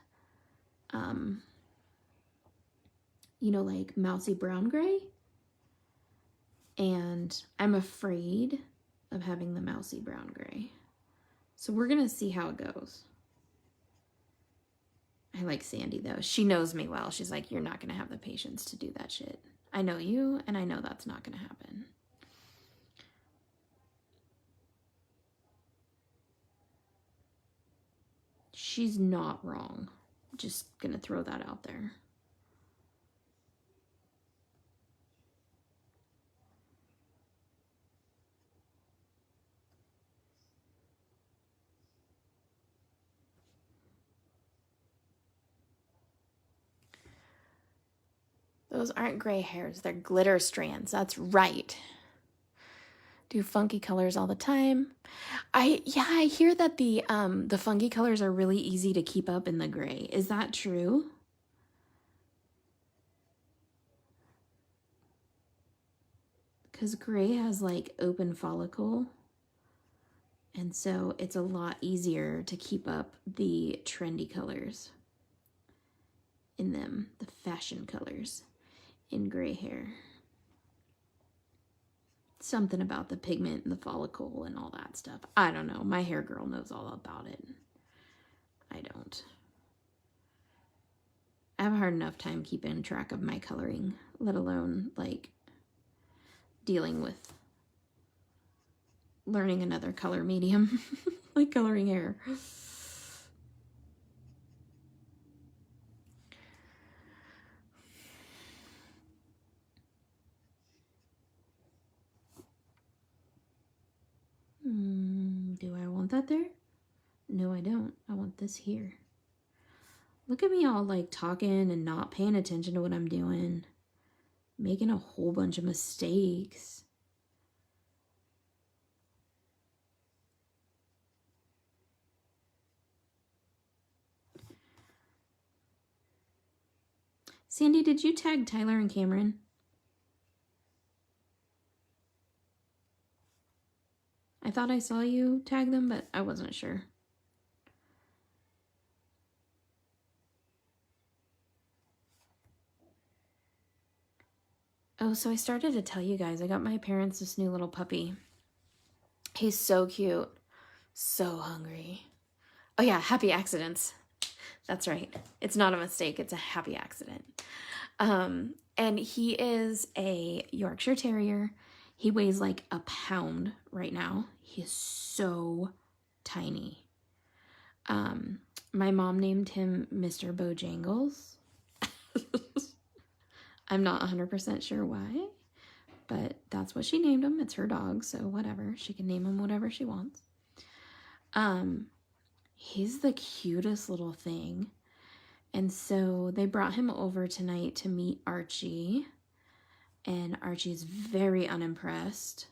you know, like mousy brown gray. And I'm afraid of having the mousy brown gray. So we're gonna see how it goes. I like Sandy though. She knows me well. She's like, you're not gonna have the patience to do that shit. I know you, and I know that's not gonna happen. She's not wrong. Just gonna throw that out there. Those aren't gray hairs, they're glitter strands. That's right. Do funky colors all the time. I hear that the funky colors are really easy to keep up in the gray. Is that true? Because gray has like open follicle, and so it's a lot easier to keep up the trendy colors in them, the fashion colors in gray hair. Something about the pigment and the follicle and all that stuff. I don't know. My hair girl knows all about it. I don't. I have a hard enough time keeping track of my coloring, let alone like dealing with learning another color medium, like coloring hair. Do I want that there? No, I don't. I want this here. Look at me all like talking and not paying attention to what I'm doing. Making a whole bunch of mistakes. Sandy, did you tag Tyler and Cameron? I thought I saw you tag them, but I wasn't sure. Oh, so I started to tell you guys, I got my parents this new little puppy. He's so cute. So hungry. Oh yeah, happy accidents. That's right. It's not a mistake. It's a happy accident. And he is a Yorkshire Terrier. He weighs like a pound right now. He is so tiny. My mom named him Mr. Bojangles. I'm not 100% sure why, but that's what she named him. It's her dog, so whatever. She can name him whatever she wants. He's the cutest little thing. And so they brought him over tonight to meet Archie. And Archie's very unimpressed.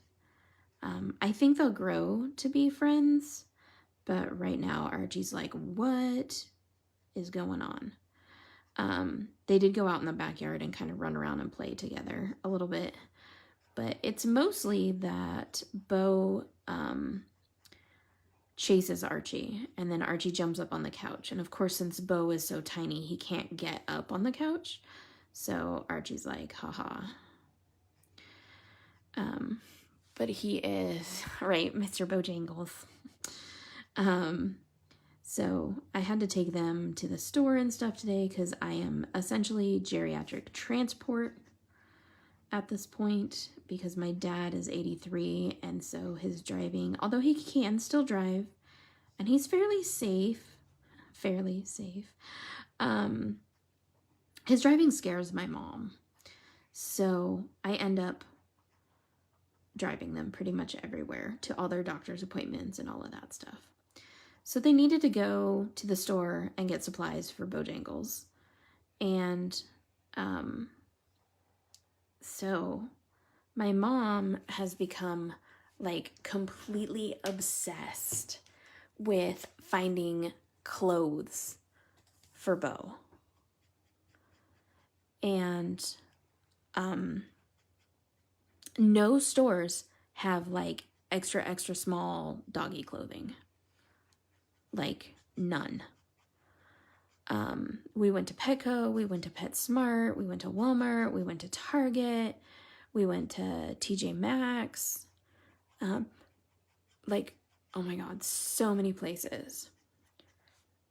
I think they'll grow to be friends. But right now, Archie's like, what is going on? They did go out in the backyard and kind of run around and play together a little bit. But it's mostly that Bo chases Archie, and then Archie jumps up on the couch. And of course, since Bo is so tiny, he can't get up on the couch. So Archie's like, haha. But he is, right, Mr. Bojangles. So I had to take them to the store and stuff today because I am essentially geriatric transport at this point because my dad is 83 and so his driving, although he can still drive and he's fairly safe, his driving scares my mom. So I end up driving them pretty much everywhere to all their doctor's appointments and all of that stuff. So they needed to go to the store and get supplies for Bojangles. And so my mom has become like completely obsessed with finding clothes for Bo. And no stores have like extra small doggy clothing. Like none. We went to Petco, we went to PetSmart, we went to Walmart, we went to Target, we went to TJ Maxx. Like, oh my God, so many places.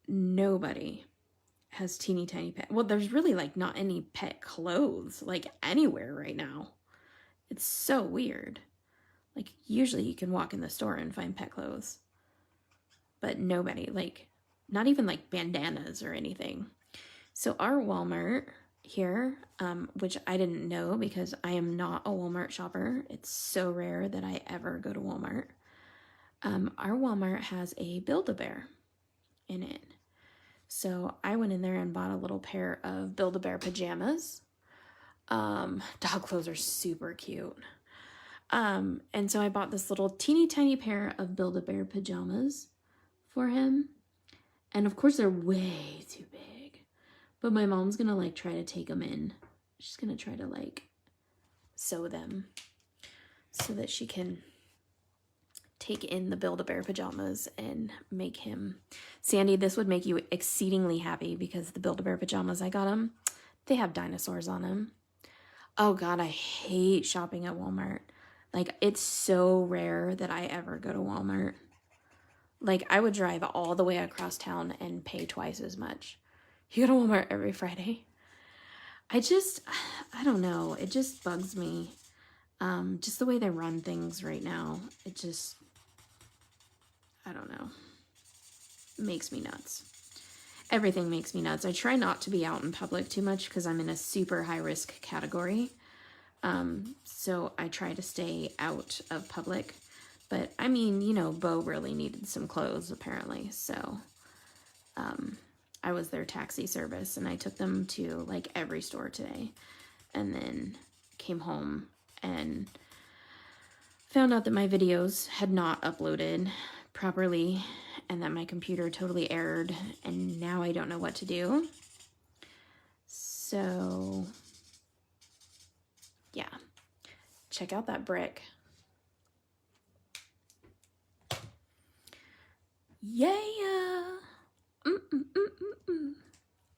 Nobody has teeny tiny pet. Well, there's really like not any pet clothes like anywhere right now. It's so weird. Like usually you can walk in the store and find pet clothes. But nobody, like, not even like bandanas or anything. So our Walmart here, which I didn't know because I am not a Walmart shopper. It's so rare that I ever go to Walmart. Our Walmart has a Build-A-Bear in it. So I went in there and bought a little pair of Build-A-Bear pajamas. Dog clothes are super cute. And so I bought this little teeny tiny pair of Build-A-Bear pajamas for him. And of course they're way too big. But my mom's gonna like try to take them in. She's gonna try to like sew them so that she can take in the Build-A-Bear pajamas and make him. Sandy, this would make you exceedingly happy because the Build-A-Bear pajamas I got him, they have dinosaurs on them. Oh God, I hate shopping at Walmart. Like, it's so rare that I ever go to Walmart. Like, I would drive all the way across town and pay twice as much. You go to Walmart every Friday. I don't know. It just bugs me. Just the way they run things right now. It just, I don't know. It makes me nuts. Everything makes me nuts. I try not to be out in public too much because I'm in a super high risk category. So I try to stay out of public. But I mean, you know, Bo really needed some clothes apparently. So I was their taxi service and I took them to like every store today. And then came home and found out that my videos had not uploaded properly and that my computer totally errored and now I don't know what to do. So yeah, check out that brick. Yeah.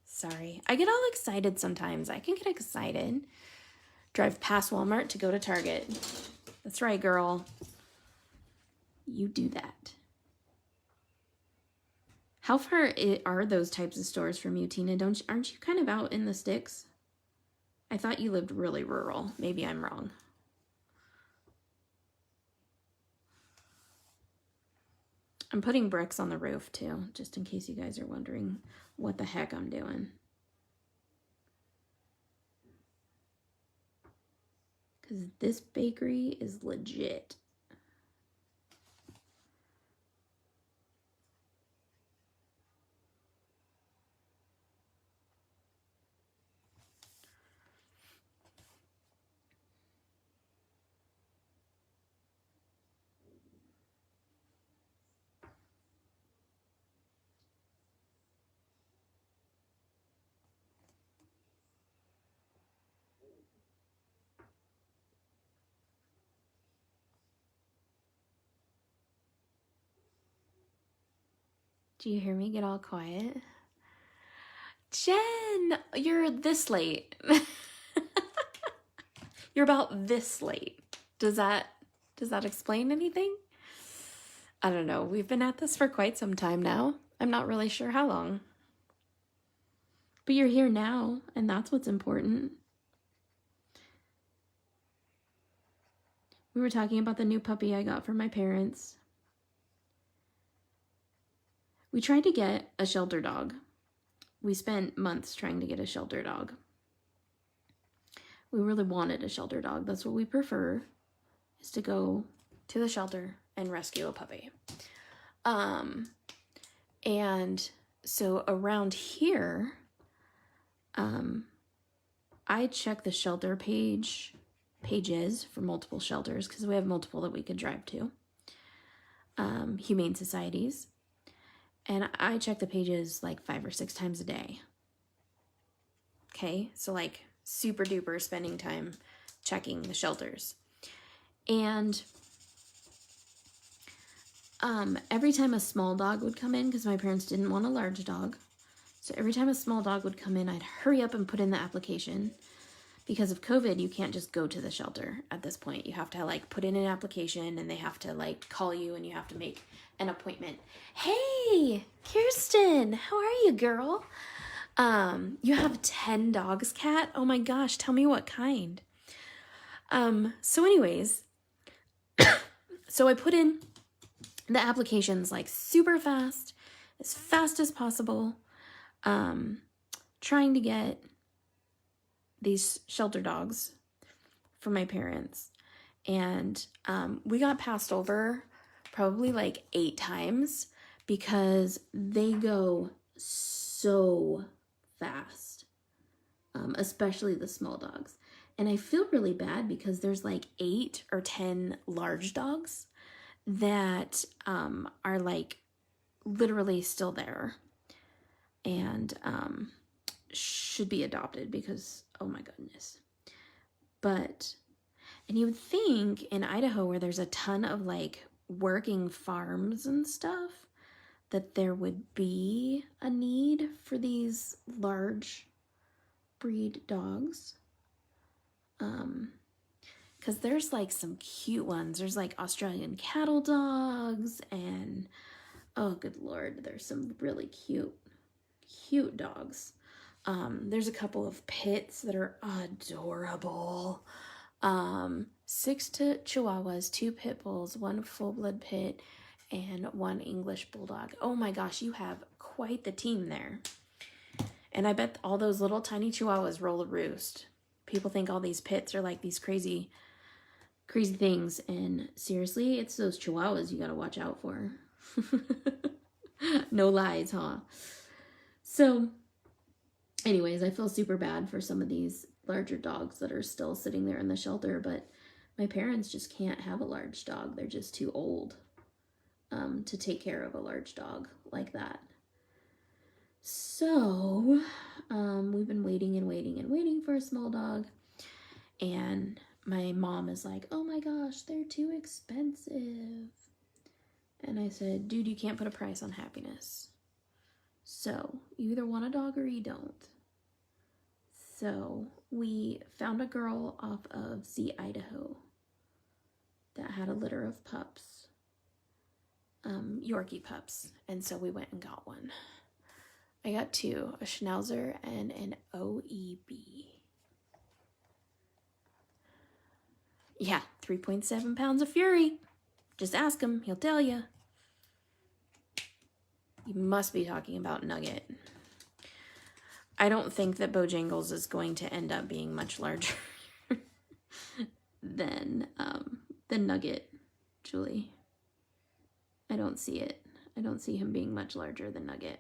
Sorry. I get all excited sometimes. I can get excited. Drive past Walmart to go to Target. That's right, girl. You do that. How far are those types of stores from you, Tina? Aren't you kind of out in the sticks? I thought you lived really rural. Maybe I'm wrong. I'm putting bricks on the roof too, just in case you guys are wondering what the heck I'm doing. Because this bakery is legit. Do you hear me get all quiet? Jen, you're this late. You're about this late. Does that explain anything? I don't know. We've been at this for quite some time now. I'm not really sure how long. But you're here now, and that's what's important. We were talking about the new puppy I got for my parents. We tried to get a shelter dog. We spent months trying to get a shelter dog. We really wanted a shelter dog. That's what we prefer, is to go to the shelter and rescue a puppy. And so around here, I check the shelter pages for multiple shelters, because we have multiple that we could drive to. Humane societies. And I check the pages like 5 or 6 times a day. Okay, so like super duper spending time checking the shelters. And every time a small dog would come in, because my parents didn't want a large dog, so every time a small dog would come in, I'd hurry up and put in the application. Because of COVID, you can't just go to the shelter at this point. You have to like put in an application, and they have to like call you, and you have to make an appointment. Hey, Kirsten, how are you, girl? You have 10 dogs, Kat? Oh my gosh, tell me what kind. So anyways, so I put in the applications like super fast as possible, trying to get these shelter dogs for my parents. And we got passed over probably like 8 times, because they go so fast, especially the small dogs. And I feel really bad, because there's like 8 or 10 large dogs that are like literally still there and should be adopted, because oh my goodness. But, and you would think in Idaho, where there's a ton of like working farms and stuff, that there would be a need for these large breed dogs. Because there's like some cute ones. There's like Australian cattle dogs, and oh good lord, there's some really cute dogs. There's a couple of pits that are adorable. 6 Chihuahuas, 2 pit bulls, 1 full-blood pit, and 1 English bulldog. Oh my gosh, you have quite the team there. And I bet all those little tiny Chihuahuas roll a roost. People think all these pits are like these crazy things, and seriously, it's those Chihuahuas you gotta watch out for. No lies, huh? So anyways, I feel super bad for some of these larger dogs that are still sitting there in the shelter, but my parents just can't have a large dog. They're just too old to take care of a large dog like that. So we've been waiting for a small dog, and my mom is like, oh my gosh, they're too expensive. And I said, dude, you can't put a price on happiness. So you either want a dog or you don't. So we found a girl off of Z, Idaho that had a litter of pups, Yorkie pups. And so we went and got one. I got two, a Schnauzer and an OEB. Yeah, 3.7 pounds of fury. Just ask him, he'll tell you. You must be talking about Nugget. I don't think that Bojangles is going to end up being much larger than Nugget, Julie. I don't see it. I don't see him being much larger than Nugget.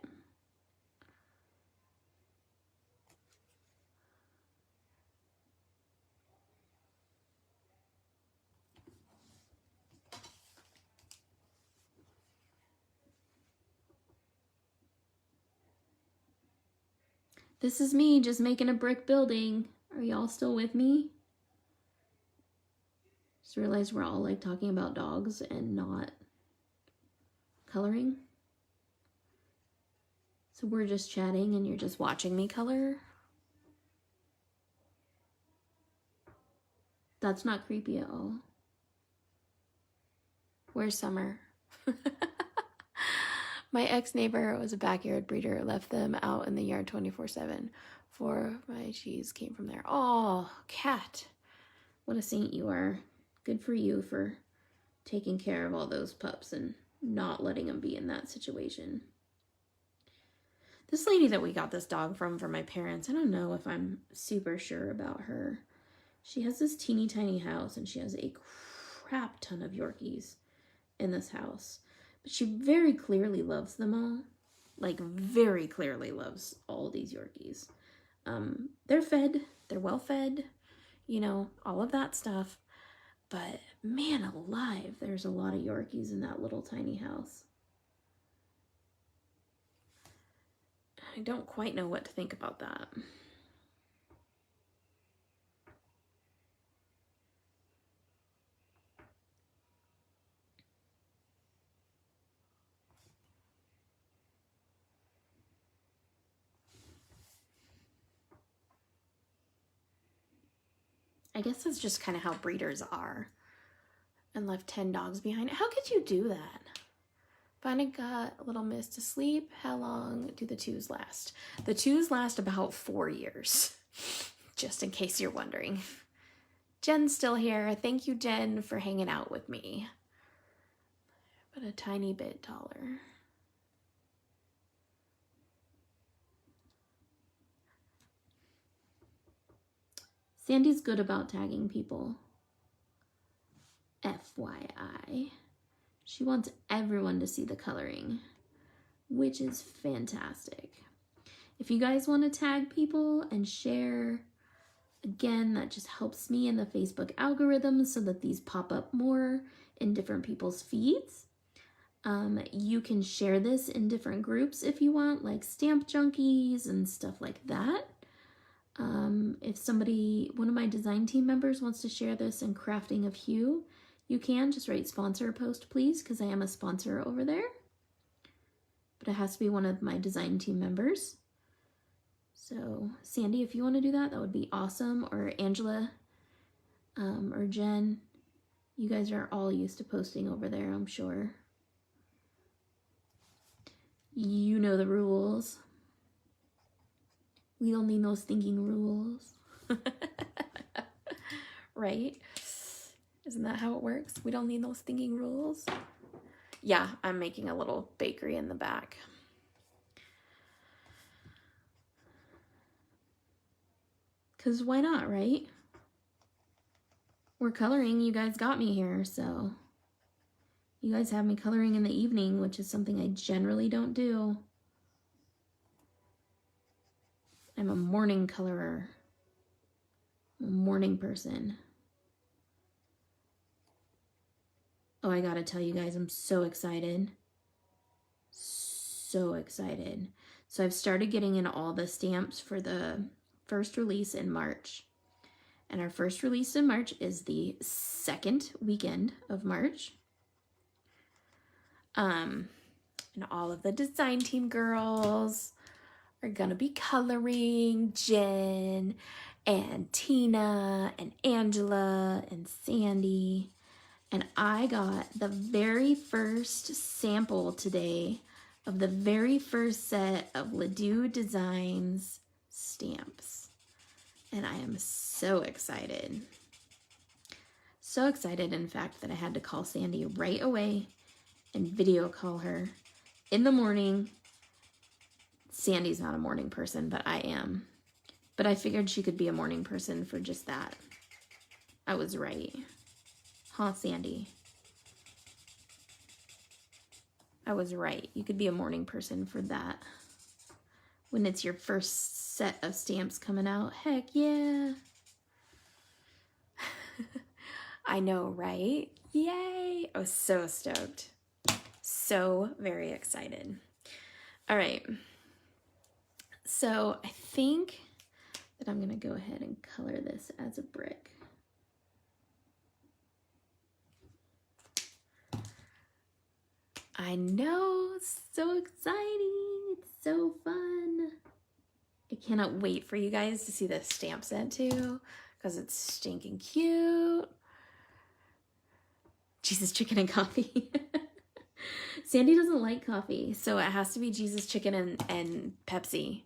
This is me just making a brick building. Are y'all still with me? Just realized we're all like talking about dogs and not coloring. So we're just chatting and you're just watching me color. That's not creepy at all. Where's Summer? My ex-neighbor was a backyard breeder, left them out in the yard 24/7. 4 of my cheese came from there. Oh, Cat. What a saint you are. Good for you for taking care of all those pups and not letting them be in that situation. This lady that we got this dog from for my parents, I don't know if I'm super sure about her. She has this teeny tiny house and she has a crap ton of Yorkies in this house. But she very clearly loves them all. Like, very clearly loves all these Yorkies. They're fed. They're well fed. You know, all of that stuff. But, man alive, there's a lot of Yorkies in that little tiny house. I don't quite know what to think about that. I guess that's just kind of how breeders are. And left 10 dogs behind. How could you do that? Finally got a little miss to sleep. How long do the twos last? The twos last about 4 years. Just in case you're wondering. Jen's still here. Thank you, Jen, for hanging out with me. But a tiny bit taller. Sandy's good about tagging people. FYI. She wants everyone to see the coloring, which is fantastic. If you guys want to tag people and share, again, that just helps me in the Facebook algorithm so that these pop up more in different people's feeds. You can share this in different groups if you want, like Stamp Junkies and stuff like that. If somebody, one of my design team members wants to share this in Crafting of Hue, you can just write sponsor post, please, because I am a sponsor over there. But it has to be one of my design team members. So Sandy, if you want to do that, that would be awesome. Or Angela, or Jen, you guys are all used to posting over there, I'm sure. You know the rules. We don't need no stinking rules. Right? Isn't that how it works? We don't need no stinking rules. Yeah, I'm making a little bakery in the back. Because why not, right? We're coloring. You guys got me here, so... You guys have me coloring in the evening, which is something I generally don't do. I'm a morning colorer. I'm a morning person. Oh, I gotta tell you guys, I'm so excited. So excited. So I've started getting in all the stamps for the first release in March. And our first release in March is the second weekend of March. And all of the design team girls are gonna be coloring. Jen and Tina and Angela and Sandy. And I got the very first sample today of the very first set of Ledoux Designs stamps. And I am so excited. So excited, in fact, that I had to call Sandy right away and video call her in the morning. Sandy's not a morning person, but I am. But I figured she could be a morning person for just that. I was right. Huh, Sandy? I was right. You could be a morning person for that. When it's your first set of stamps coming out. Heck yeah. I know, right? Yay! I was so stoked. So very excited. All right. So I think that I'm going to go ahead and color this as a brick. I know, so exciting. It's so fun. I cannot wait for you guys to see this stamp set too, because it's stinking cute. Jesus Chicken and Coffee. Sandy doesn't like coffee, so it has to be Jesus Chicken and Pepsi.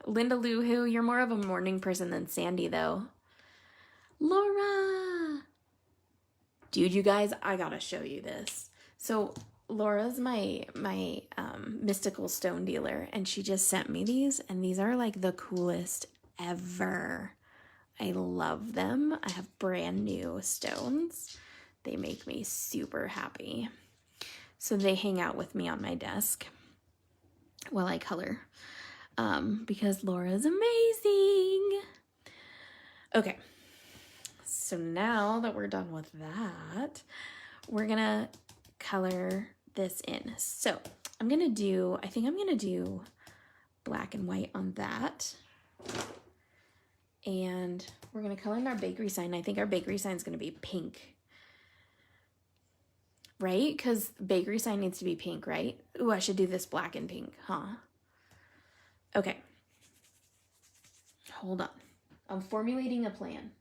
Linda Lou Who, you're more of a morning person than Sandy though. Laura! Dude, you guys, I gotta show you this. So Laura's my mystical stone dealer, and she just sent me these, and these are like the coolest ever. I love them. I have brand new stones. They make me super happy. So they hang out with me on my desk while I color, because Laura's amazing. Okay, so now that we're done with that, we're gonna color this in. So I think I'm gonna do black and white on that. And we're gonna color in our bakery sign. I think our bakery sign is gonna be pink. Right? Because bakery sign needs to be pink, right? Ooh, I should do this black and pink, huh? Okay. Hold on. I'm formulating a plan.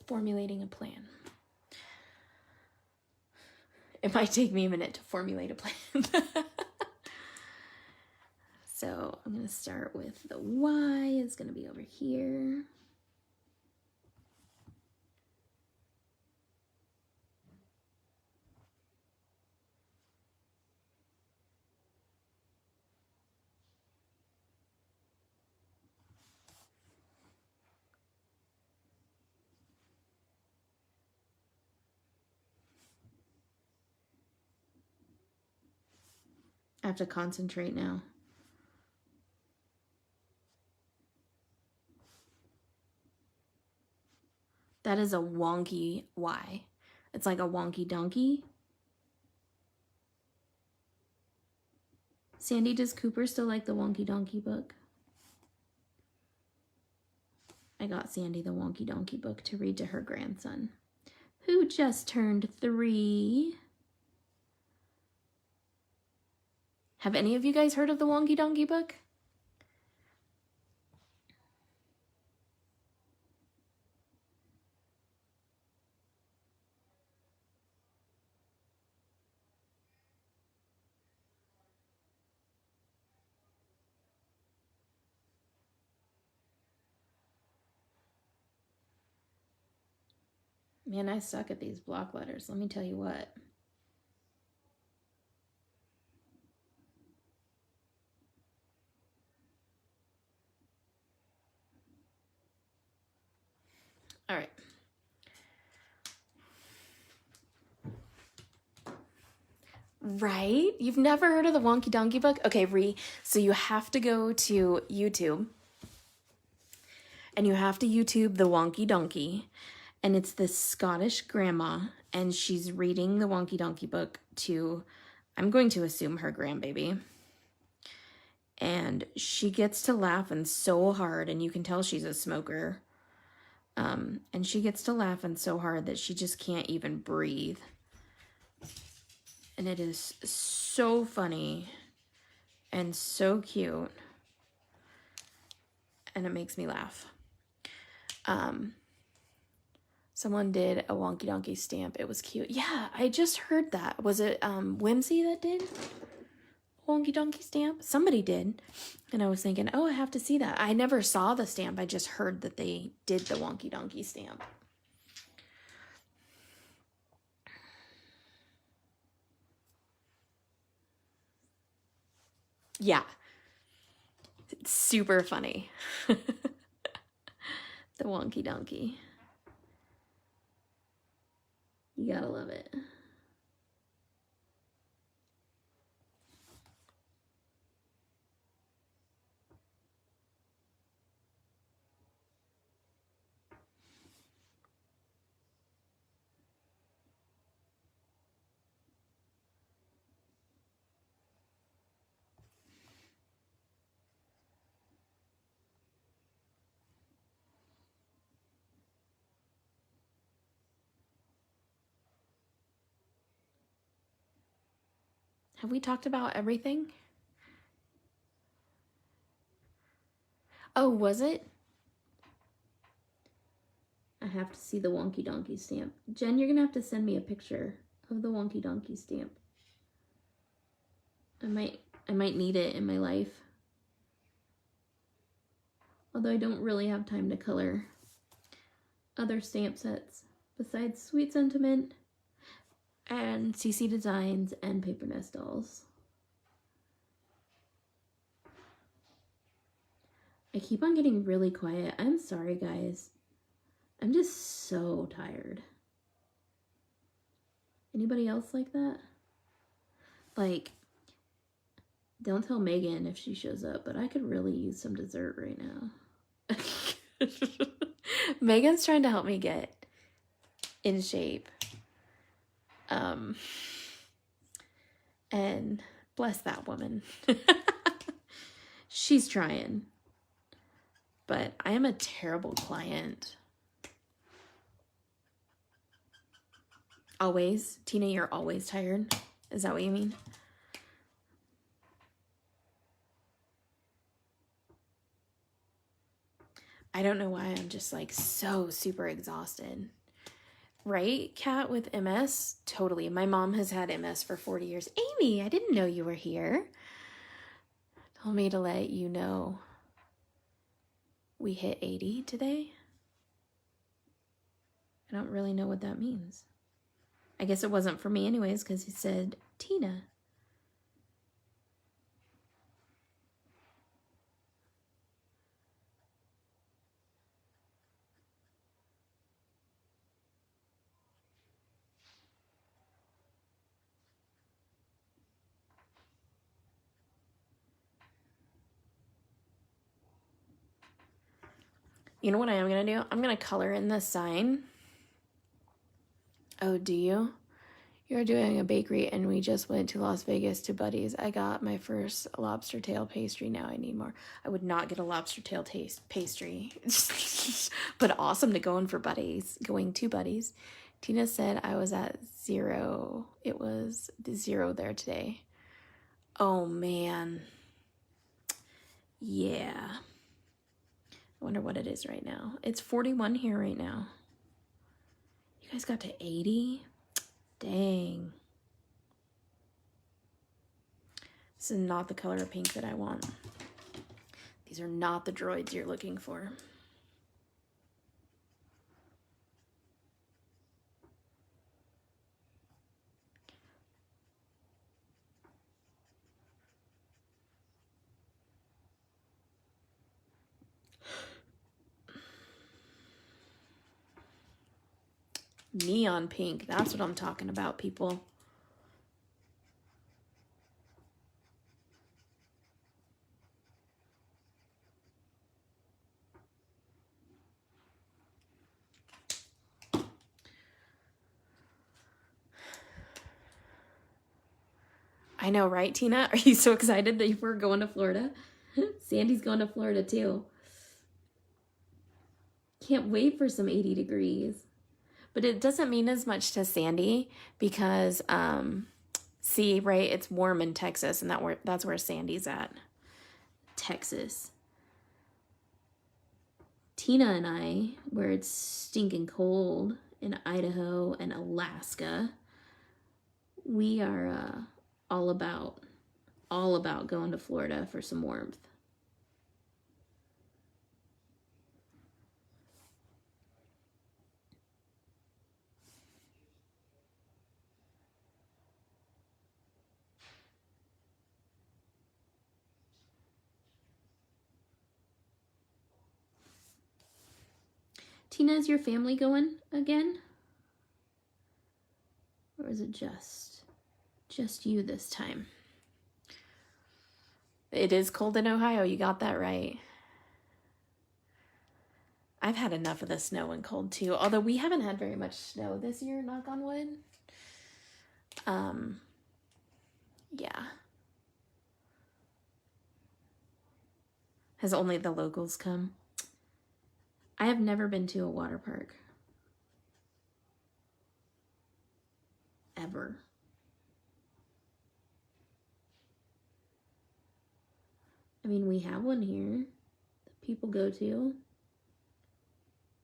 Formulating a plan. It might take me a minute to formulate a plan. So I'm going to start with the Y is going to be over here. I have to concentrate now. That is a wonky Y. It's like a wonky donkey. Sandy, does Cooper still like the Wonky Donkey book? I got Sandy the Wonky Donkey book to read to her grandson, who just turned 3. Have any of you guys heard of the Wonky Donkey book? Man, I suck at these block letters. Let me tell you what. All right. Right? You've never heard of the Wonky Donkey book? Okay, so you have to go to YouTube. And you have to YouTube the Wonky Donkey. And it's this Scottish grandma, and she's reading the Wonky Donkey book to, I'm going to assume, her grandbaby. and she gets to laughing so hard, and you can tell she's a smoker. And she gets to laughing so hard that she just can't even breathe. And it is so funny and so cute. And it makes me laugh. Someone did a Wonky Donkey stamp. It was cute. Yeah, I just heard that. Was it Whimsy that did Wonky Donkey stamp? Somebody did. And I was thinking, oh, I have to see that. I never saw the stamp. I just heard that they did the Wonky Donkey stamp. Yeah. It's super funny. The Wonky Donkey. You gotta love it. Have we talked about everything? Oh, was it? I have to see the Wonky Donkey stamp. Jen, you're gonna have to send me a picture of the Wonky Donkey stamp. I might need it in my life. Although I don't really have time to color other stamp sets besides Sweet Sentiment and CC Designs and Paper Nest Dolls. I keep on getting really quiet. I'm sorry, guys. I'm just so tired. Anybody else like that? Like, don't tell Megan if she shows up, but I could really use some dessert right now. Megan's trying to help me get in shape. And bless that woman. She's trying. But I am a terrible client. Always? Tina, you're always tired? Is that what you mean? I don't know why I'm just like so super exhausted. Right, Kat, with MS? Totally. My mom has had MS for 40 years. Amy, I didn't know you were here. Told me to let you know we hit 80 today. I don't really know what that means. I guess it wasn't for me anyways because he said Tina. You know what I am going to do? I'm going to color in the sign. Oh, do you? You're doing a bakery and we just went to Las Vegas to Buddy's. I got my first lobster tail pastry. Now I need more. I would not get a lobster tail pastry. But awesome to go in for Buddy's. Going to Buddy's. Tina said I was at 0. It was 0 there today. Oh, man. Yeah. I wonder what it is right now. It's 41 here right now. You guys got to 80? Dang. This is not the color of pink that I want. These are not the droids you're looking for. Neon pink. That's what I'm talking about, people. I know, right, Tina? Are you so excited that we're going to Florida? Sandy's going to Florida too. Can't wait for some 80 degrees. But it doesn't mean as much to Sandy because, see, right, it's warm in Texas, and that's where Sandy's at. Texas. Tina and I, where it's stinking cold in Idaho and Alaska, we are all about going to Florida for some warmth. Tina, is your family going again? Or is it just you this time? It is cold in Ohio, you got that right. I've had enough of the snow and cold too, although we haven't had very much snow this year, knock on wood. Yeah. Has only the locals come? I have never been to a water park. Ever. I mean, we have one here that people go to.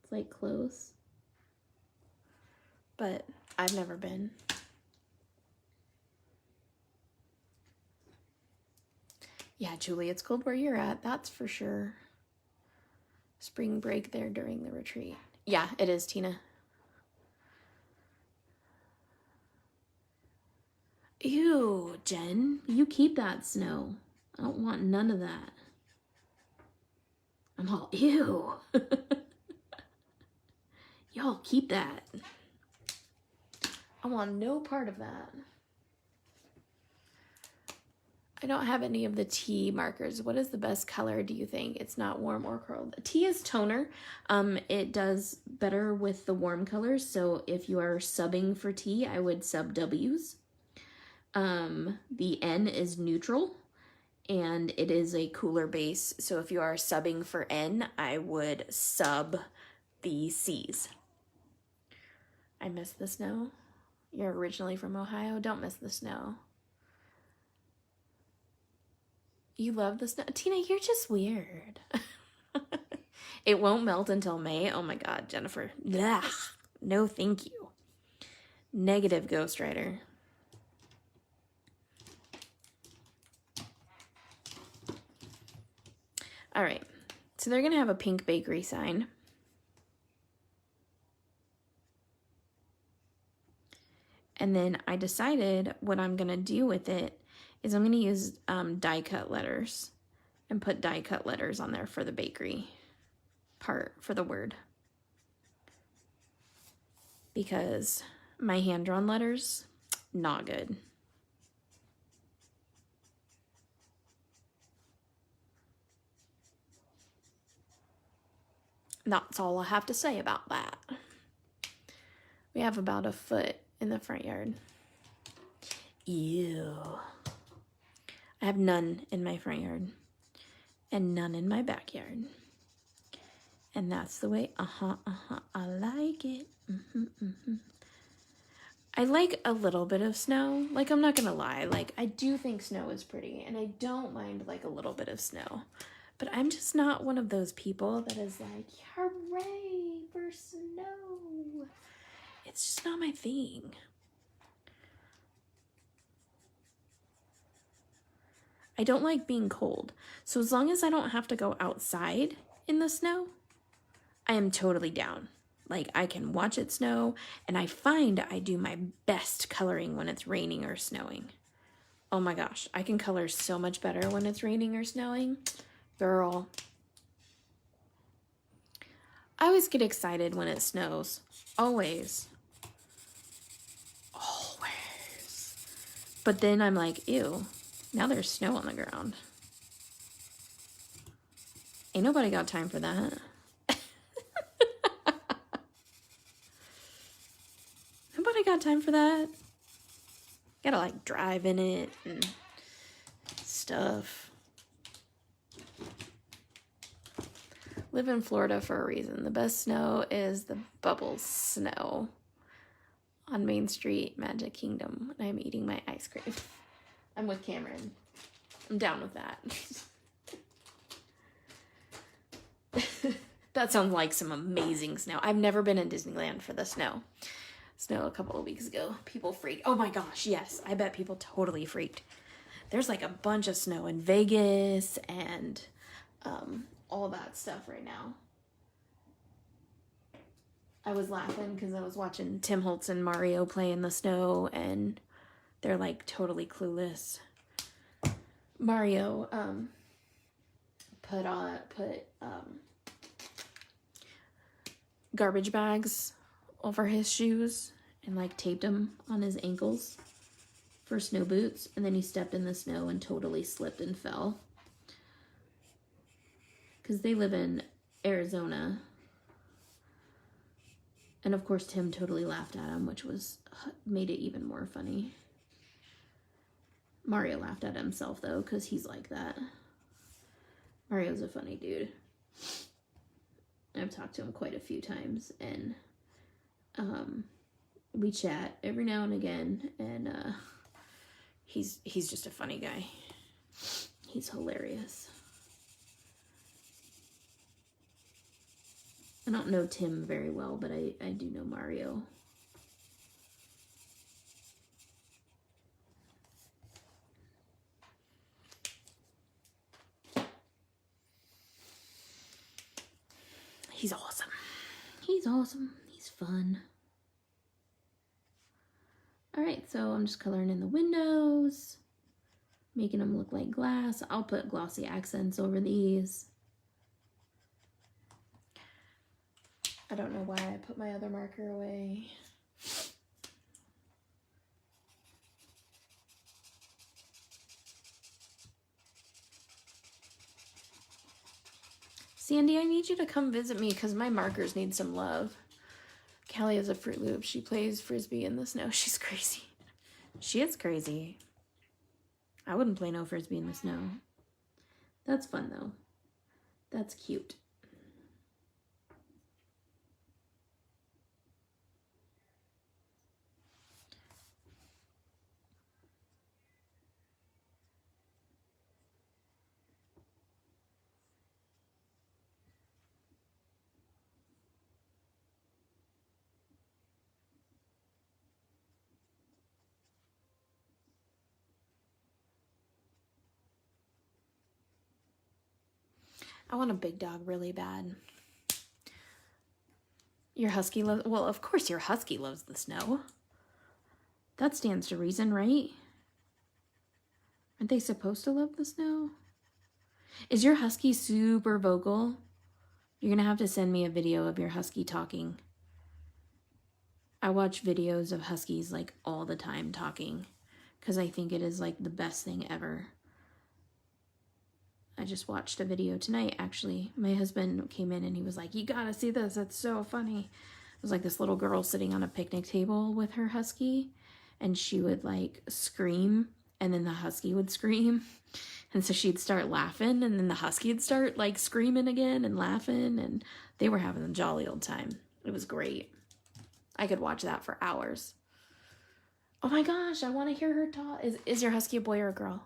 It's like close. But I've never been. Yeah, Julie, it's cold where you're at, that's for sure. Spring break there during the retreat. Yeah, it is, Tina. Ew, Jen, you keep that snow. I don't want none of that. I'm all, ew. Y'all keep that. I want no part of that. I don't have any of the tea markers. What is the best color, do you think? It's not warm or cold. Tea is toner. It does better with the warm colors. So if you are subbing for tea, I would sub W's. The N is neutral, and it is a cooler base. So if you are subbing for N, I would sub the C's. I miss the snow. You're originally from Ohio. Don't miss the snow. You love the snow? Tina, you're just weird. It won't melt until May. Oh my God, Jennifer. Blah. No, thank you. Negative ghostwriter. All right. So they're going to have a pink bakery sign. And then I decided what I'm going to do with it is I'm going to use die cut letters and put die cut letters on there for the bakery part for the word. Because my hand-drawn letters, not good. That's all I have to say about that. We have about a foot in the front yard. Ew. I have none in my front yard and none in my backyard. And that's the way, I like it. I like a little bit of snow. Like, I'm not gonna lie. Like, I do think snow is pretty, and I don't mind, like, a little bit of snow. But I'm just not one of those people that is like, hooray for snow. It's just not my thing. I don't like being cold. So as long as I don't have to go outside in the snow, I am totally down. Like, I can watch it snow, and I find I do my best coloring when it's raining or snowing. Oh my gosh, I can color so much better when it's raining or snowing. Girl. I always get excited when it snows. Always. Always. But then I'm like, ew. Now there's snow on the ground. Ain't nobody got time for that. Nobody got time for that. Gotta like drive in it and stuff. Live in Florida for a reason. The best snow is the Bubbles snow on Main Street, Magic Kingdom, and I'm eating my ice cream. I'm with Cameron. I'm down with that. That sounds like some amazing snow. I've never been in Disneyland for the snow. Snow a couple of weeks ago. People freaked. Oh my gosh, yes. I bet people totally freaked. There's like a bunch of snow in Vegas and all that stuff right now. I was laughing because I was watching Tim Holtz and Mario play in the snow, and they're like totally clueless. Mario put garbage bags over his shoes and like taped them on his ankles for snow boots, and then he stepped in the snow and totally slipped and fell. Because they live in Arizona. And of course Tim totally laughed at him, which made it even more funny. Mario laughed at himself though, because he's like that. Mario's a funny dude. I've talked to him quite a few times, and we chat every now and again, and he's just a funny guy. He's hilarious. I don't know Tim very well, but I do know Mario. He's awesome. He's awesome. He's fun. Alright, so I'm just coloring in the windows, making them look like glass. I'll put glossy accents over these. I don't know why I put my other marker away. Sandy, I need you to come visit me because my markers need some love. Callie is a Fruit Loop. She plays Frisbee in the snow. She's crazy. She is crazy. I wouldn't play no Frisbee in the snow. That's fun, though. That's cute. I want a big dog really bad. Your husky loves... Well, of course your husky loves the snow. That stands to reason, right? Aren't they supposed to love the snow? Is your husky super vocal? You're going to have to send me a video of your husky talking. I watch videos of huskies like all the time talking because I think it is like the best thing ever. I just watched a video tonight, actually. My husband came in and he was like, you gotta see this, it's so funny. It was like this little girl sitting on a picnic table with her husky, and she would like scream, and then the husky would scream. And so she'd start laughing, and then the husky would start like screaming again and laughing, and they were having a jolly old time. It was great. I could watch that for hours. Oh my gosh, I want to hear her talk. Is your husky a boy or a girl?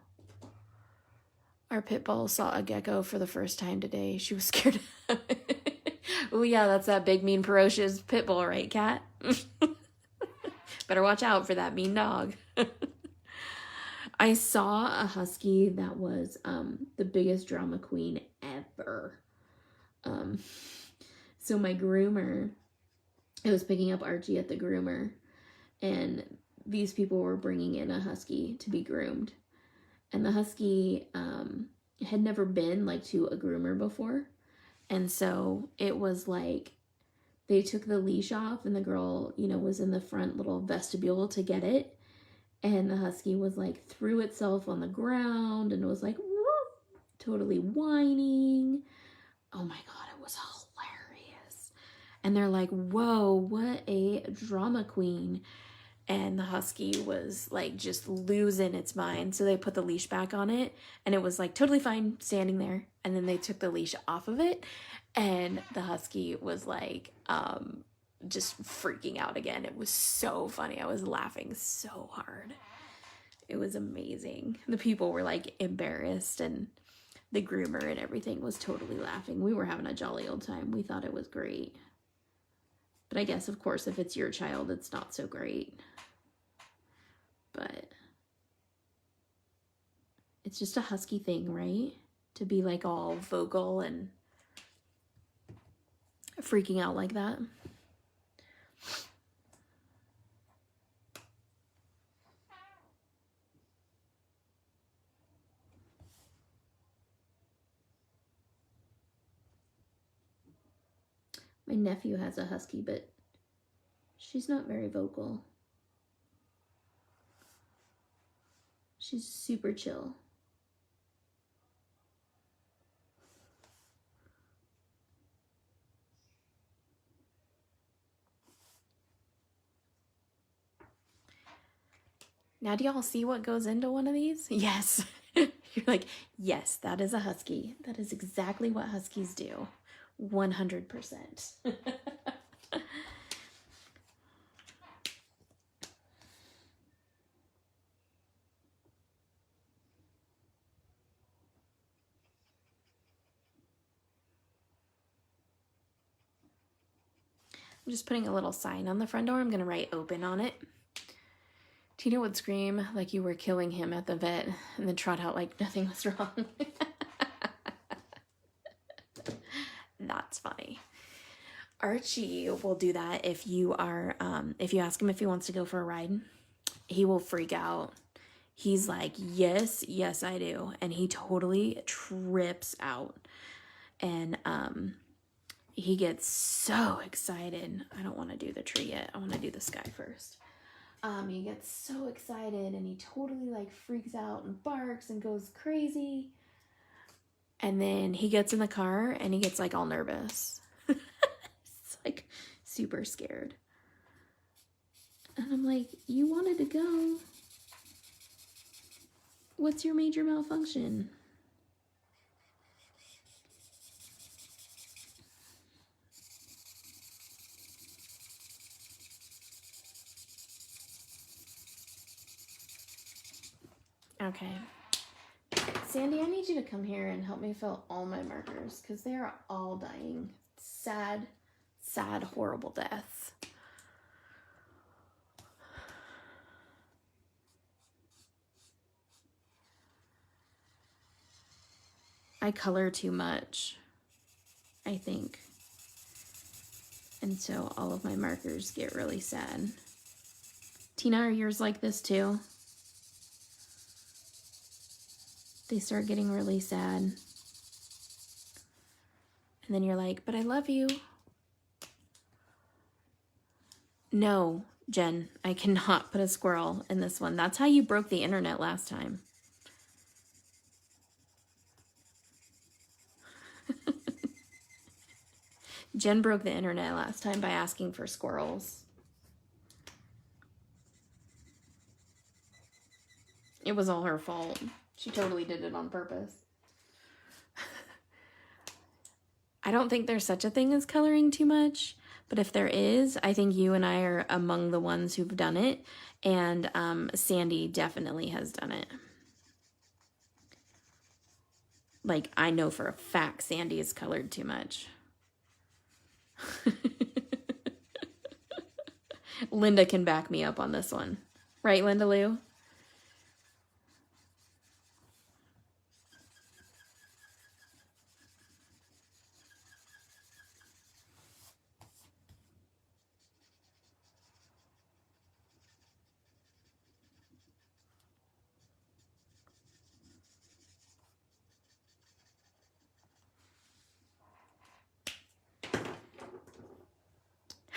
Our pit bull saw a gecko for the first time today. She was scared. Oh yeah, that's that big, mean, ferocious pit bull, right, Kat? Better watch out for that mean dog. I saw a husky that was the biggest drama queen ever. So my groomer, I was picking up Archie at the groomer, and these people were bringing in a husky to be groomed. And the husky had never been like to a groomer before. And so it was like they took the leash off, and the girl, you know, was in the front little vestibule to get it. And the husky was like threw itself on the ground and was like whoop, totally whining. Oh my God, it was hilarious. And they're like, whoa, what a drama queen. and the husky was like just losing its mind. So they put the leash back on it, and it was like totally fine standing there. And then they took the leash off of it, and the husky was like just freaking out again. It was so funny. I was laughing so hard. It was amazing. The people were like embarrassed, and the groomer and everything was totally laughing. We were having a jolly old time. We thought it was great. But I guess, of course, if it's your child, it's not so great. But it's just a husky thing, right? To be like all vocal and freaking out like that. My nephew has a husky, but she's not very vocal. She's super chill. Now, do y'all see what goes into one of these? Yes. You're like, yes, that is a husky. That is exactly what huskies do. 100%. I'm just putting a little sign on the front door. I'm going to write open on it. Tina would scream like you were killing him at the vet and then trot out like nothing was wrong. That's funny. Archie will do that if you are, if you ask him if he wants to go for a ride. He will freak out. He's like, yes, yes, I do. And he totally trips out. And he gets so excited. I don't want to do the tree yet. I want to do the sky first. He gets so excited and he totally like freaks out and barks and goes crazy. And then he gets in the car and he gets like all nervous. It's like super scared. And I'm like, you wanted to go. What's your major malfunction? Okay. Sandy, I need you to come here and help me fill all my markers because they are all dying. Sad, sad, horrible deaths. I color too much, I think. And so all of my markers get really sad. Tina, are yours like this too? They start getting really sad. And then you're like, but I love you. No, Jen, I cannot put a squirrel in this one. That's how you broke the internet last time. Jen broke the internet last time by asking for squirrels. It was all her fault. She totally did it on purpose. I don't think there's such a thing as coloring too much, but if there is, I think you and I are among the ones who've done it, and Sandy definitely has done it. Like, I know for a fact Sandy has colored too much. Linda can back me up on this one. Right, Linda Lou?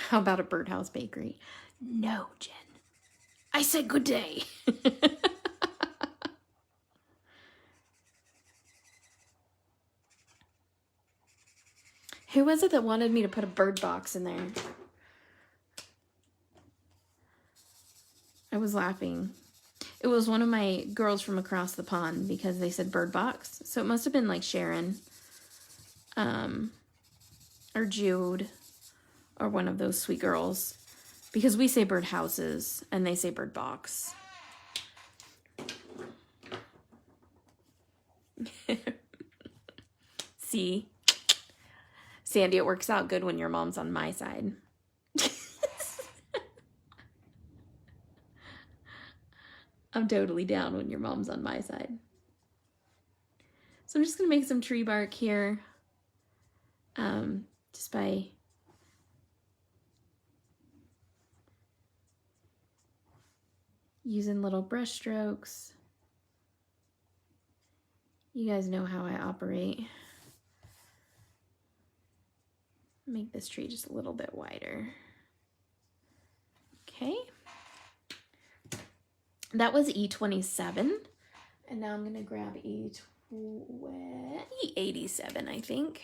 How about a Birdhouse Bakery? No, Jen. I said good day. Who was it that wanted me to put a bird box in there? was laughing. It was one of my girls from across the pond because they said bird box. So it must have been like Sharon, or Jude, or one of those sweet girls. Because we say bird houses and they say bird box. See? Sandy, it works out good when your mom's on my side. I'm totally down when your mom's on my side. So I'm just going to make some tree bark here. Just by using little brush strokes. You guys know how I operate. Make this tree just a little bit wider. Okay. That was E27. And now I'm going to grab E87, I think.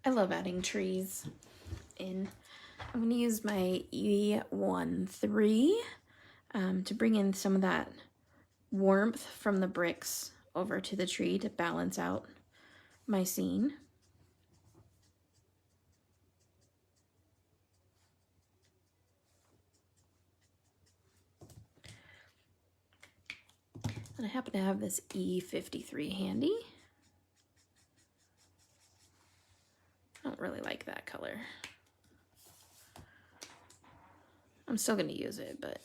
I love adding trees in. I'm going to use my E13 to bring in some of that warmth from the bricks over to the tree to balance out my scene. And I happen to have this E53 handy. I don't really like that color. I'm still going to use it, but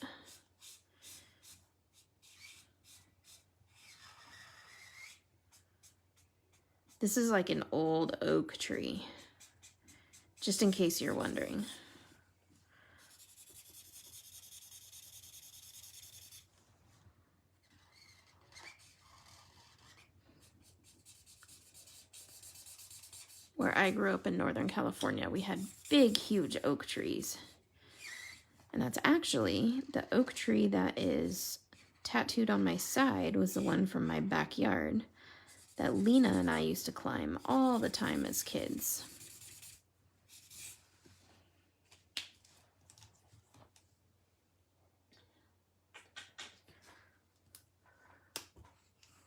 this is like an old oak tree, just in case you're wondering. Where I grew up in Northern California, we had big, huge oak trees. And that's actually the oak tree that is tattooed on my side was the one from my backyard that Lena and I used to climb all the time as kids.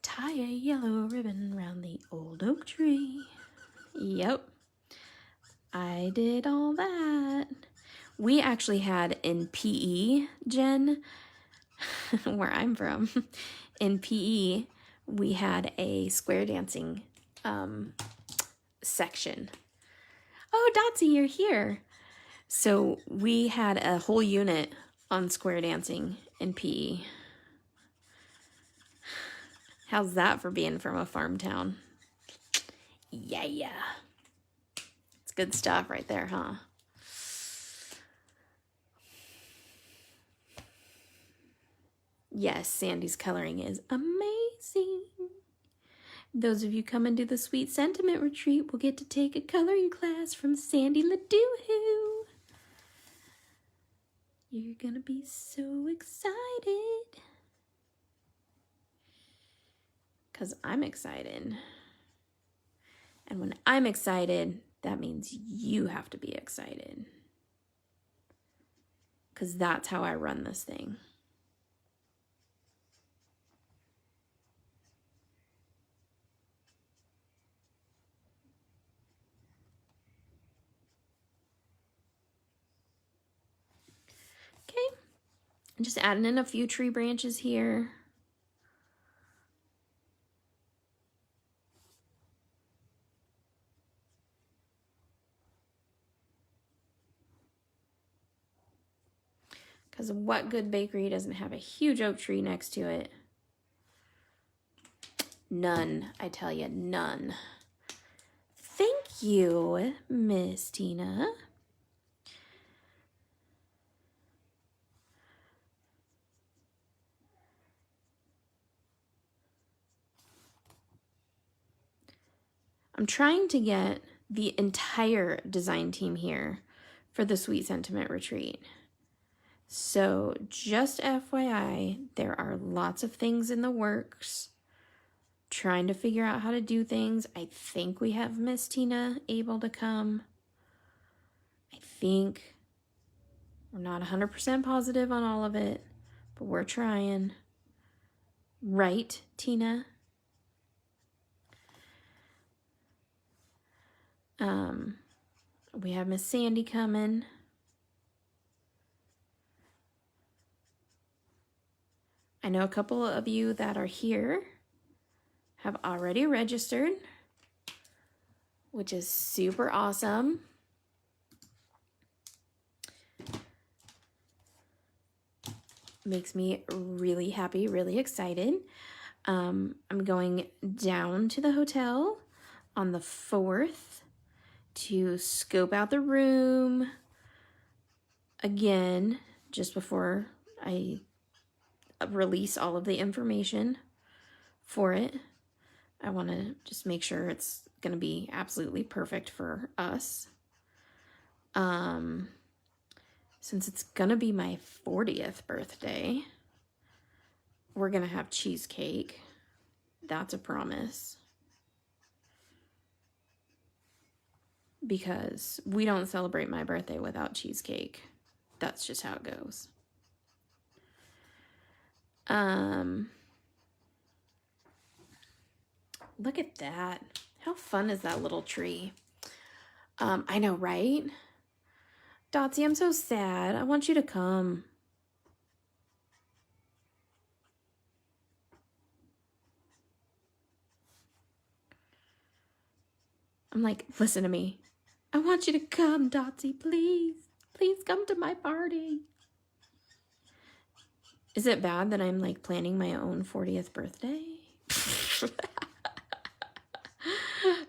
Tie a yellow ribbon round the old oak tree. Yep, I did all that. We actually had in PE, Jen, where I'm from, in PE, we had a square dancing section. Oh, Dotsy, you're here. So we had a whole unit on square dancing in PE. How's that for being from a farm town? Yeah. It's good stuff right there, huh? Yes, Sandy's coloring is amazing. Those of you coming to the Sweet Sentiment Retreat will get to take a coloring class from Sandy Ladoohoo. You're gonna be so excited. 'Cause I'm excited. And when I'm excited, that means you have to be excited. 'Cause that's how I run this thing. Okay, I'm just adding in a few tree branches here. Because what good bakery doesn't have a huge oak tree next to it? None, I tell you, none. Thank you, Miss Tina. I'm trying to get the entire design team here for the Sweet Sentiment Retreat. So just FYI, there are lots of things in the works. Trying to figure out how to do things. I think we have Miss Tina able to come. I think we're not 100% positive on all of it, but we're trying. Right, Tina? We have Miss Sandy coming. I know a couple of you that are here have already registered, which is super awesome. Makes me really happy, really excited. I'm going down to the hotel on the 4th to scope out the room again, just before I release all of the information for it. I want to just make sure it's going to be absolutely perfect for us. Since it's going to be my 40th birthday, we're going to have cheesecake. That's a promise. Because we don't celebrate my birthday without cheesecake. That's just how it goes. Look at that. How fun is that little tree? I know, right? Dotsie, I'm so sad. I want you to come. I'm like, listen to me. I want you to come, Dotsie, please. Please come to my party. Is it bad that I'm like planning my own 40th birthday?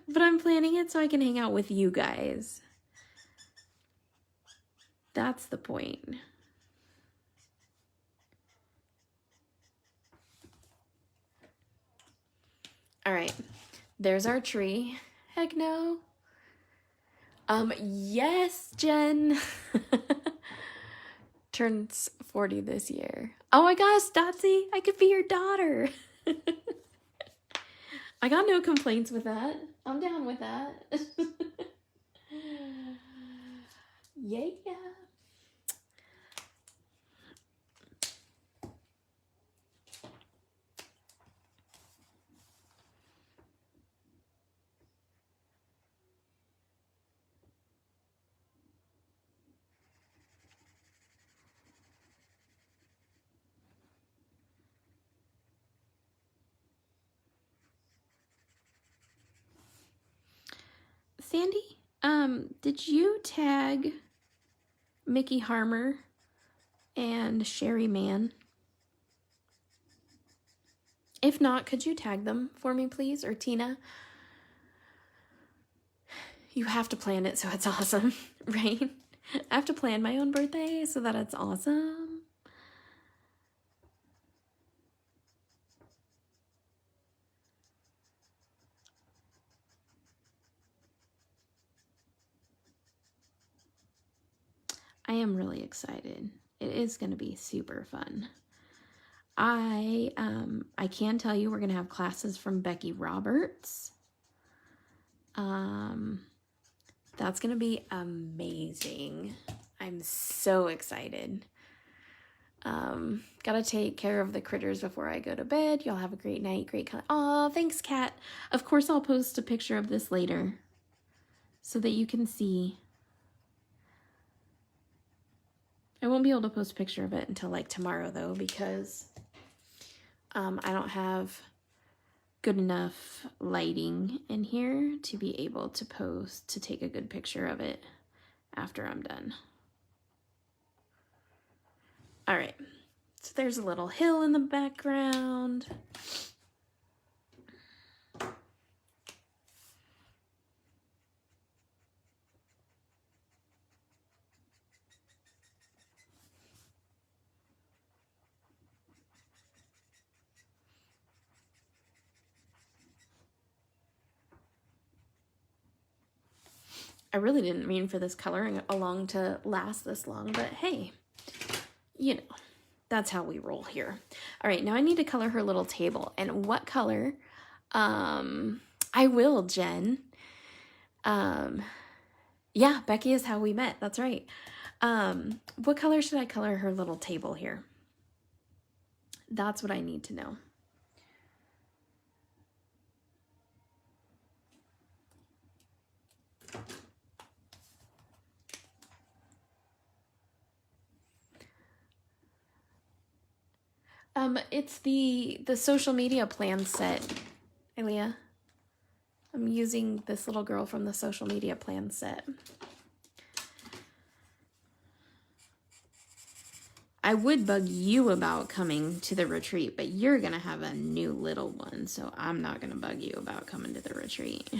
But I'm planning it so I can hang out with you guys. That's the point. All right, there's our tree. Heck no. Yes, Jen. Turns 40 this year. Oh my gosh, Dotsie, I could be your daughter. I got no complaints with that. I'm down with that. Yeah. Sandy, did you tag Mickey Harmer and Sherry Mann? If not, could you tag them for me, please? Or Tina? You have to plan it so it's awesome, right? I have to plan my own birthday so that it's awesome. I am really excited. It is going to be super fun. I can tell you we're going to have classes from Becky Roberts. That's going to be amazing. I'm so excited. Gotta take care of the critters before I go to bed. Y'all have a great night. Aw, thanks, Kat. Of course, I'll post a picture of this later so that you can see. I won't be able to post a picture of it until like tomorrow though, because I don't have good enough lighting in here to be able to take a good picture of it after I'm done. All right, so there's a little hill in the background. I really didn't mean for this coloring along to last this long, but hey, you know, that's how we roll here. All right, now I need to color her little table. And what color? I will, Jen. Yeah, Becky is how we met. That's right. What color should I color her little table here? That's what I need to know. It's the social media plan set, Elia. I'm using this little girl from the social media plan set. I would bug you about coming to the retreat, but you're gonna have a new little one, so I'm not gonna bug you about coming to the retreat.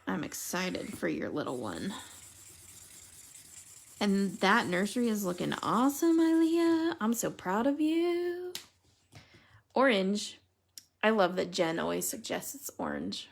I'm excited for your little one. And that nursery is looking awesome, Ilea. I'm so proud of you. Orange. I love that Jen always suggests orange.